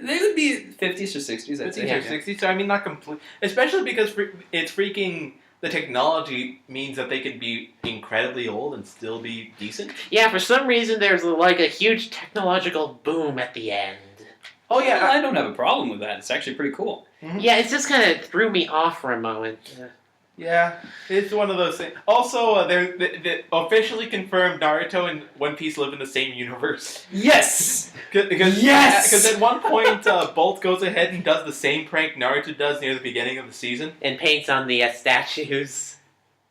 They would be 50s or 60s, I'd 50s say. or 60s. So I mean, not complete. Especially because it's freaking. The technology means that they could be incredibly old and still be decent. Yeah, for some reason there's like a huge technological boom at the end. Oh Well, I don't have a problem with that. It's actually pretty cool. Yeah, it just kind of threw me off for a moment. Yeah, it's one of those things. Also, they officially confirmed Naruto and One Piece live in the same universe. Yes! Because at one point, Bolt goes ahead and does the same prank Naruto does near the beginning of the season. And paints on the statues.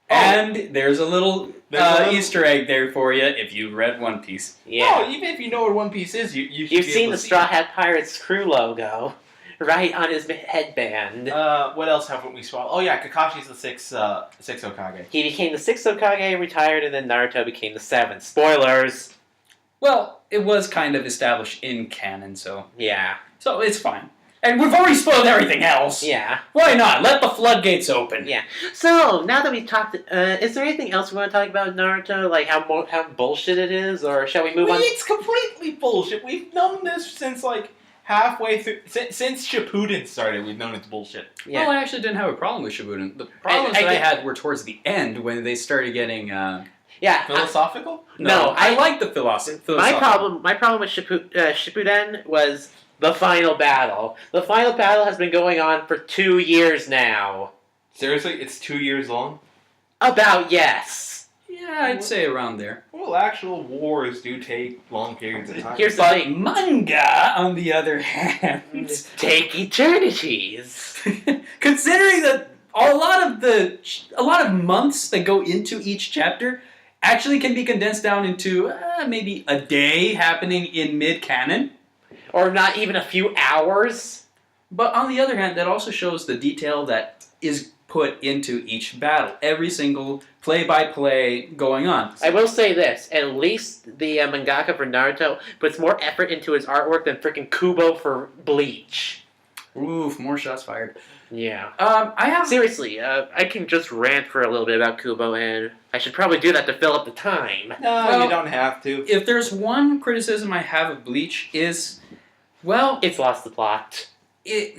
And there's a little There's a little- Easter egg there for you if you read One Piece. Yeah. Oh, even if you know what One Piece is, you should You've be seen able the to see Straw it. Hat Pirates crew logo right on his headband. What else haven't we swallowed? Oh yeah, Kakashi's the sixth Hokage. He became the 6th Hokage, retired, and then Naruto became the 7th. Spoilers! Well, it was kind of established in canon, so Yeah. it's fine. And we've already spoiled everything else. Yeah. Why not? Let the floodgates open. Yeah. So, now that we've talked, is there anything else we want to talk about Naruto? Like how bullshit it is? Or shall we move on? It's completely bullshit. We've known this since like halfway through, since Shippuden started. We've known it's bullshit. Yeah. Well, I actually didn't have a problem with Shippuden. The problems that I had were towards the end when they started getting. Yeah. Philosophical? No, I like the philosophy. My problem with Shippuden was the final battle. The final battle has been going on for 2 years now. Seriously, it's 2 years long. About yes. Yeah, I'd say around there. Well, actual wars do take long periods of time. Here's the But thing. manga, on the other hand, Take eternities. considering that a lot of months that go into each chapter actually can be condensed down into maybe a day happening in mid-canon. Or not even a few hours. But on the other hand, that also shows the detail that is put into each battle. Every single play-by-play going on. I will say this, at least the mangaka for Naruto puts more effort into his artwork than freaking Kubo for Bleach. Oof, more shots fired. Yeah. I have... Seriously, I can just rant for a little bit about Kubo, and I should probably do that to fill up the time. No, Well, you don't have to. If there's one criticism I have of Bleach is, well... It's lost the plot. It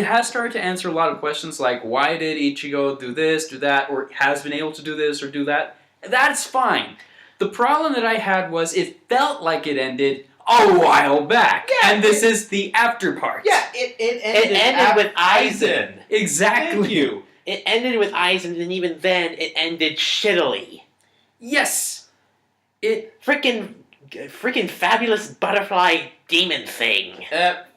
has started to answer a lot of questions like why did Ichigo do this, do that, or has been able to do this or do that. That's fine. The problem that I had was it felt like it ended a while back. Yeah, and this is the after part. Yeah, it ended with Aizen. Exactly. Thank you. It ended with Aizen, and even then, it ended shittily. Yes. Freaking fabulous butterfly demon thing.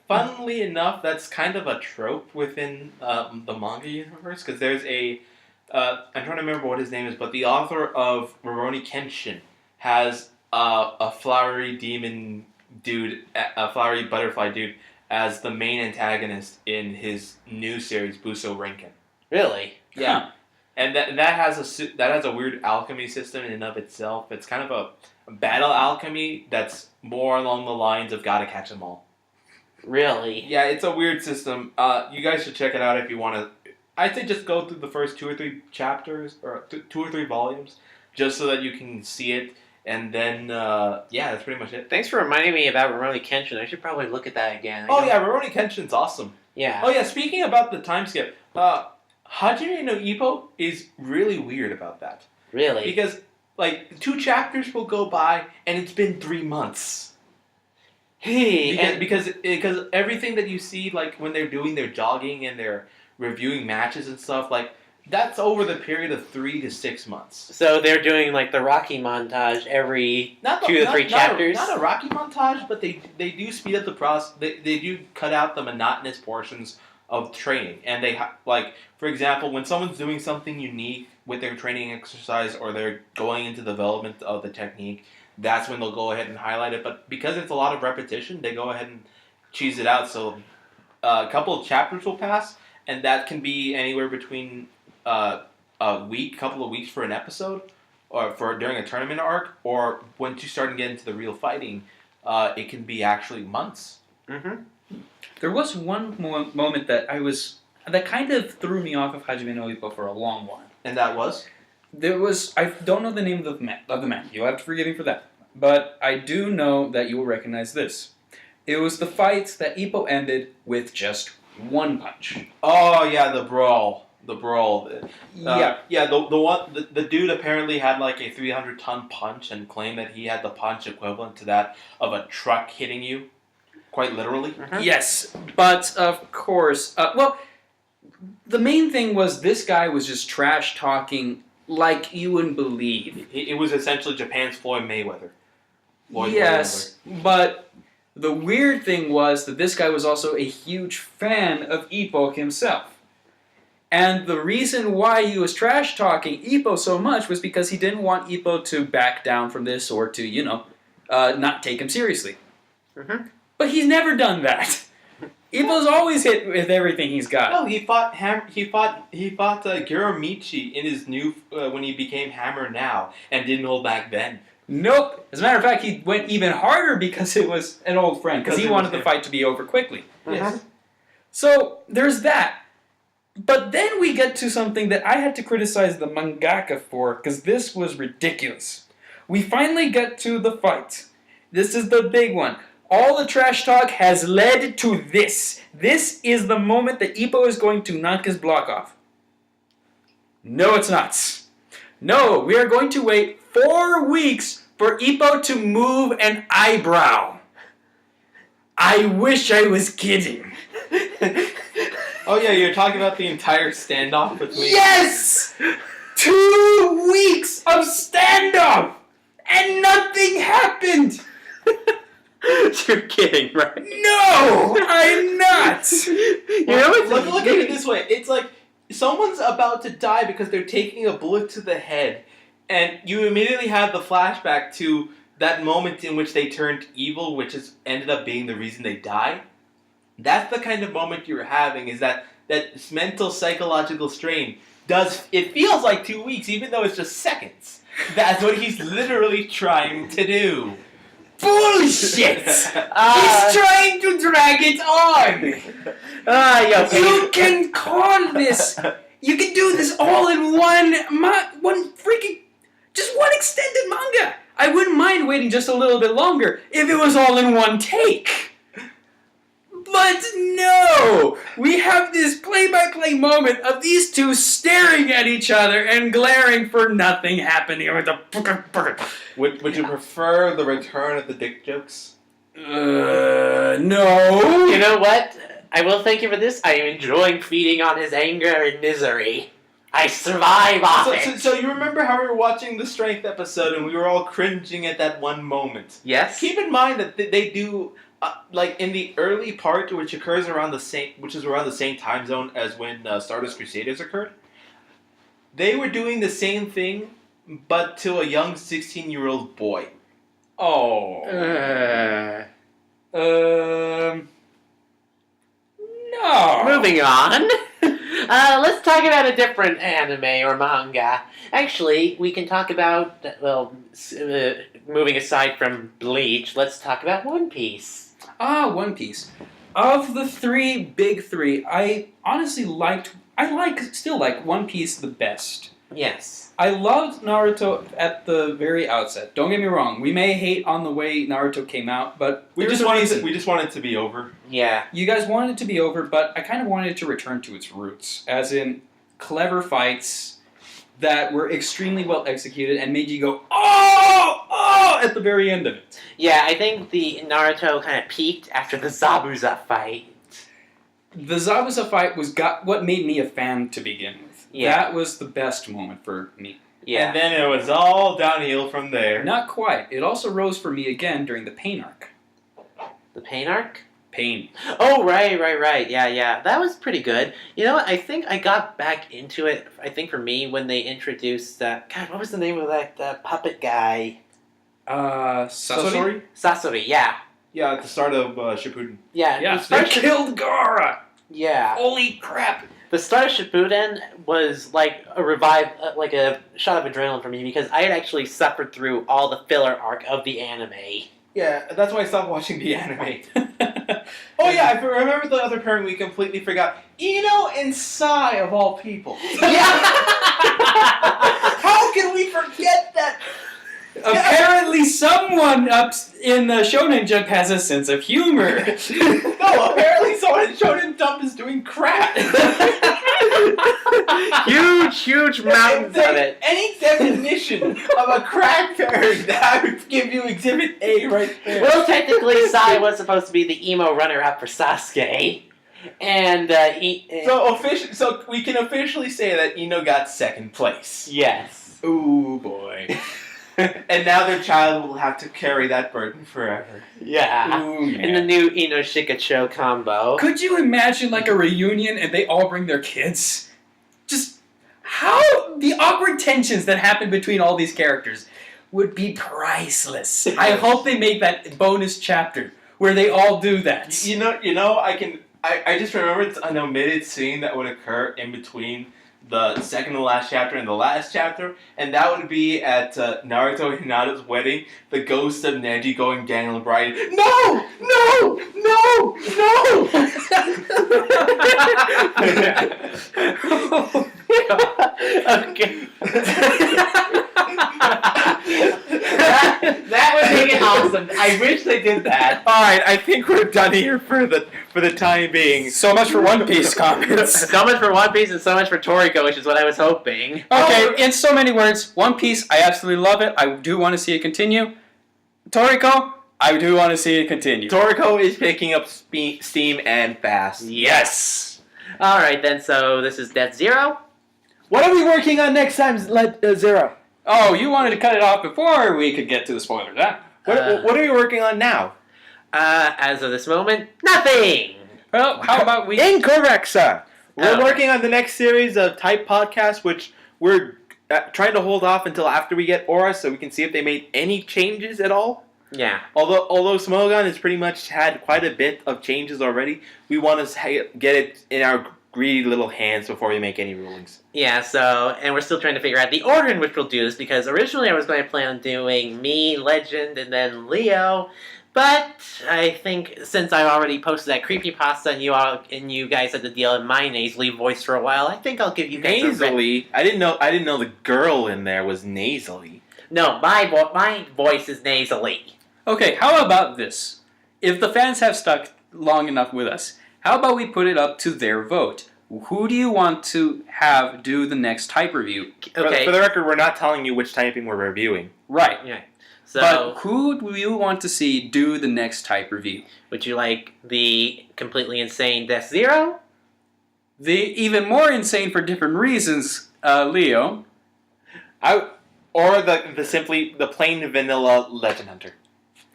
Funnily enough, that's kind of a trope within the manga universe, because there's I'm trying to remember what his name is, but the author of Rurouni Kenshin has a flowery demon dude, a flowery butterfly dude, as the main antagonist in his new series, Buso Renken. Really? Yeah. Huh. And that has a weird alchemy system in and of itself. It's kind of a battle alchemy that's more along the lines of gotta catch 'em all. Really? Yeah, it's a weird system. You guys should check it out if you want to. I'd say just go through the first 2 or 3 chapters, or 2 or 3 volumes, just so that you can see it. And then, yeah, that's pretty much it. Thanks for reminding me about Rurouni Kenshin. I should probably look at that again. Oh yeah, Rurouni Kenshin's awesome. Yeah. Oh yeah, speaking about the time skip, Hajime no Ippo is really weird about that. Really? Because, like, 2 chapters will go by, and it's been 3 months. Hey, Because everything that you see, like, when they're doing their jogging and they're reviewing matches and stuff, like, that's over the period of 3 to 6 months. so they're doing like the Rocky montage every 2 to 3 chapters? Not a Rocky montage, but they do speed up the process. They do cut out the monotonous portions of training. And they, like, for example, when someone's doing something unique with their training exercise or they're going into development of the technique, that's when they'll go ahead and highlight it. But because it's a lot of repetition, they go ahead and cheese it out. So a couple of chapters will pass, and that can be anywhere between a couple of weeks for an episode, or for during a tournament arc, or once you start to get into the real fighting, it can be actually months. Mm-hmm. There was one moment that kind of threw me off of Hajime no Ippo for a long while. And that was? I don't know the name of the man. You'll have to forgive me for that. But I do know that you will recognize this. It was the fight that Ippo ended with just one punch. Oh yeah, the brawl. Yeah. The dude apparently had like a 300-ton punch and claimed that he had the punch equivalent to that of a truck hitting you, quite literally. Mm-hmm. Yes, but of course, the main thing was this guy was just trash talking like you wouldn't believe. It was essentially Japan's Floyd Mayweather. Yes, but the weird thing was that this guy was also a huge fan of Ippo himself. And the reason why he was trash talking Ippo so much was because he didn't want Ippo to back down from this or to, not take him seriously. Mm-hmm. But he's never done that. Ippo's always hit with everything he's got. No, he fought Giromichi in his new when he became Hammer now and didn't hold back then. Nope. As a matter of fact, he went even harder because it was an old friend. Because he wanted the fight to be over quickly. Yes. So there's that. But then we get to something that I had to criticize the mangaka for, because this was ridiculous. We finally get to the fight. This is the big one. All the trash talk has led to this. This is the moment that Ippo is going to knock his block off. No, it's not. No, we are going to wait 4 weeks for Ippo to move an eyebrow. I wish I was kidding. Oh yeah, you're talking about the entire standoff between... Yes! 2 weeks of standoff! And nothing happened! You're kidding, right? No! I'm not! Look at it this way. It's like someone's about to die because they're taking a bullet to the head, and you immediately have the flashback to that moment in which they turned evil, which has ended up being the reason they die. That's the kind of moment you're having, is that mental psychological strain. It feels like 2 weeks, even though it's just seconds. That's what he's literally trying to do. Bullshit! He's trying to drag it on! You can call this... You can do this all in one freaking... Just one extended manga! I wouldn't mind waiting just a little bit longer if it was all in one take. But no! We have this play-by-play moment of these two staring at each other and glaring for nothing happening. Would you prefer the return of the dick jokes? No. You know what? I will thank you for this. I am enjoying feeding on his anger and misery. I survive off it. So you remember how we were watching the Strength episode and we were all cringing at that one moment? Yes. Keep in mind that they do... like in the early part, which is around the same time zone as when Stardust Crusaders occurred, they were doing the same thing, but to a young 16-year-old boy. Oh. No. Moving on. Let's talk about a different anime or manga. Actually, we can talk about, moving aside from Bleach, let's talk about One Piece. One Piece. Of the big three, I honestly still like One Piece the best. Yes. I loved Naruto at the very outset. Don't get me wrong. We may hate on the way Naruto came out, but we just wanted it to be over. Yeah. You guys wanted it to be over, but I kind of wanted it to return to its roots, as in clever fights that were extremely well executed and made you go, oh, at the very end of it. Yeah, I think the Naruto kind of peaked after the Zabuza fight. The Zabuza fight was what made me a fan to begin with. Yeah. That was the best moment for me. Yeah. And then it was all downhill from there. Not quite. It also rose for me again during the Pain arc. The Pain arc? Pain. Oh, right. Yeah. That was pretty good. You know what? I think I got back into it, I think for me, when they introduced God, what was the name of that puppet guy? Sasori? Sasori, yeah. Yeah, at the start of Shippuden. Yeah. Yeah, they killed Gaara! Yeah. Holy crap! The start of Shippuden was like a revive, like a shot of adrenaline for me, because I had actually suffered through all the filler arc of the anime. Yeah, that's why I stopped watching the anime. Oh yeah, I remember the other pairing we completely forgot. Ino and Sai, of all people. Yeah! How can we forget that? Apparently someone up in the Shonen Jump has a sense of humor. No, apparently someone in Shonen Jump is doing crap. Huge mountains of it. Any definition of a crack pairing, that would give you Exhibit A right there. Well, technically, Sai was supposed to be the emo runner-up for Sasuke. And So we can officially say that Ino got second place. yes. Ooh boy. And now their child will have to carry that burden forever. Yeah. Ooh, And the new Ino Shikacho combo. Could you imagine like a reunion and they all bring their kids? Just how the awkward tensions that happen between all these characters would be priceless. I hope they make that bonus chapter where they all do that. You know, I just remembered an omitted scene that would occur in between the second to last chapter and the last chapter, and that would be at Naruto and Hinata's wedding, the ghost of Neji going Daniel and Brian, no! No! No! No! Okay. That would make it awesome. I wish they did that. Alright, I think we're done here for the time being. So much for One Piece comments. So much for One Piece and so much for Toriko, which is what I was hoping. Okay, in so many words, One Piece, I absolutely love it. I do want to see it continue. Toriko, I do want to see it continue. Toriko is picking up steam and fast. Yes. Alright then, so this is Death Zero. What are we working on next time, Zero? Oh, you wanted to cut it off before we could get to the spoilers, huh? What are we working on now? As of this moment, nothing! Well, how about we... Incorrect, sir. We're Oh. working on the next series of type podcasts, which we're trying to hold off until after we get Aura, so we can see if they made any changes at all. Yeah. Although Smogon has pretty much had quite a bit of changes already, we want to get it in our greedy little hands before we make any rulings. Yeah, so, and we're still trying to figure out the order in which we'll do this, because originally I was going to plan on doing me, Legend, and then Leo, but I think since I already posted that creepypasta and you guys had to deal in my nasally voice for a while, I think I'll give you guys Nasally? I didn't know the girl in there was nasally. No, my voice is nasally. Okay, how about this? If the fans have stuck long enough with us, how about we put it up to their vote? Who do you want to have do the next type review? Okay. For the record, we're not telling you which typing we're reviewing. Right. Yeah. So, But who do you want to see do the next type review? would you like the completely insane Death Zero? The even more insane for different reasons, Leo. Or the plain vanilla Legend Hunter.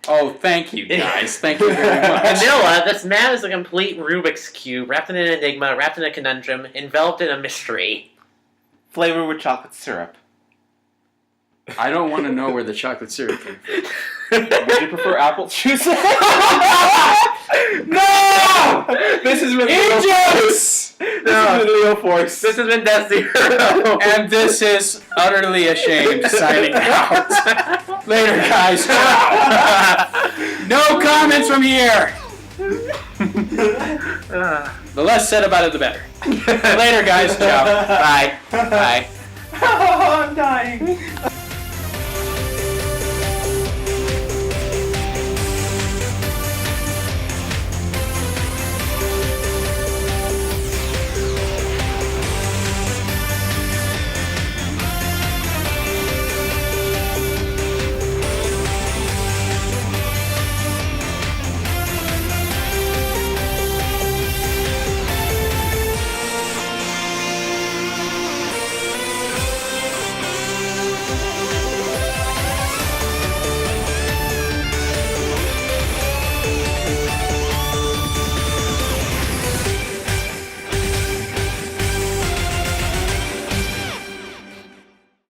Oh, thank you, guys. Thank you very much. Vanilla, this man is a complete Rubik's Cube, wrapped in an enigma, wrapped in a conundrum, enveloped in a mystery. Flavored with chocolate syrup. I don't want to know where the chocolate syrup came from. Would you prefer apple juice? No! This is really Injustice! Leo Force. This has been Death Zero. And this is Utterly Ashamed signing out. Later, guys. No comments from here. The less said about it, the better. Later, guys. Ciao. Bye. Bye. Oh, I'm dying.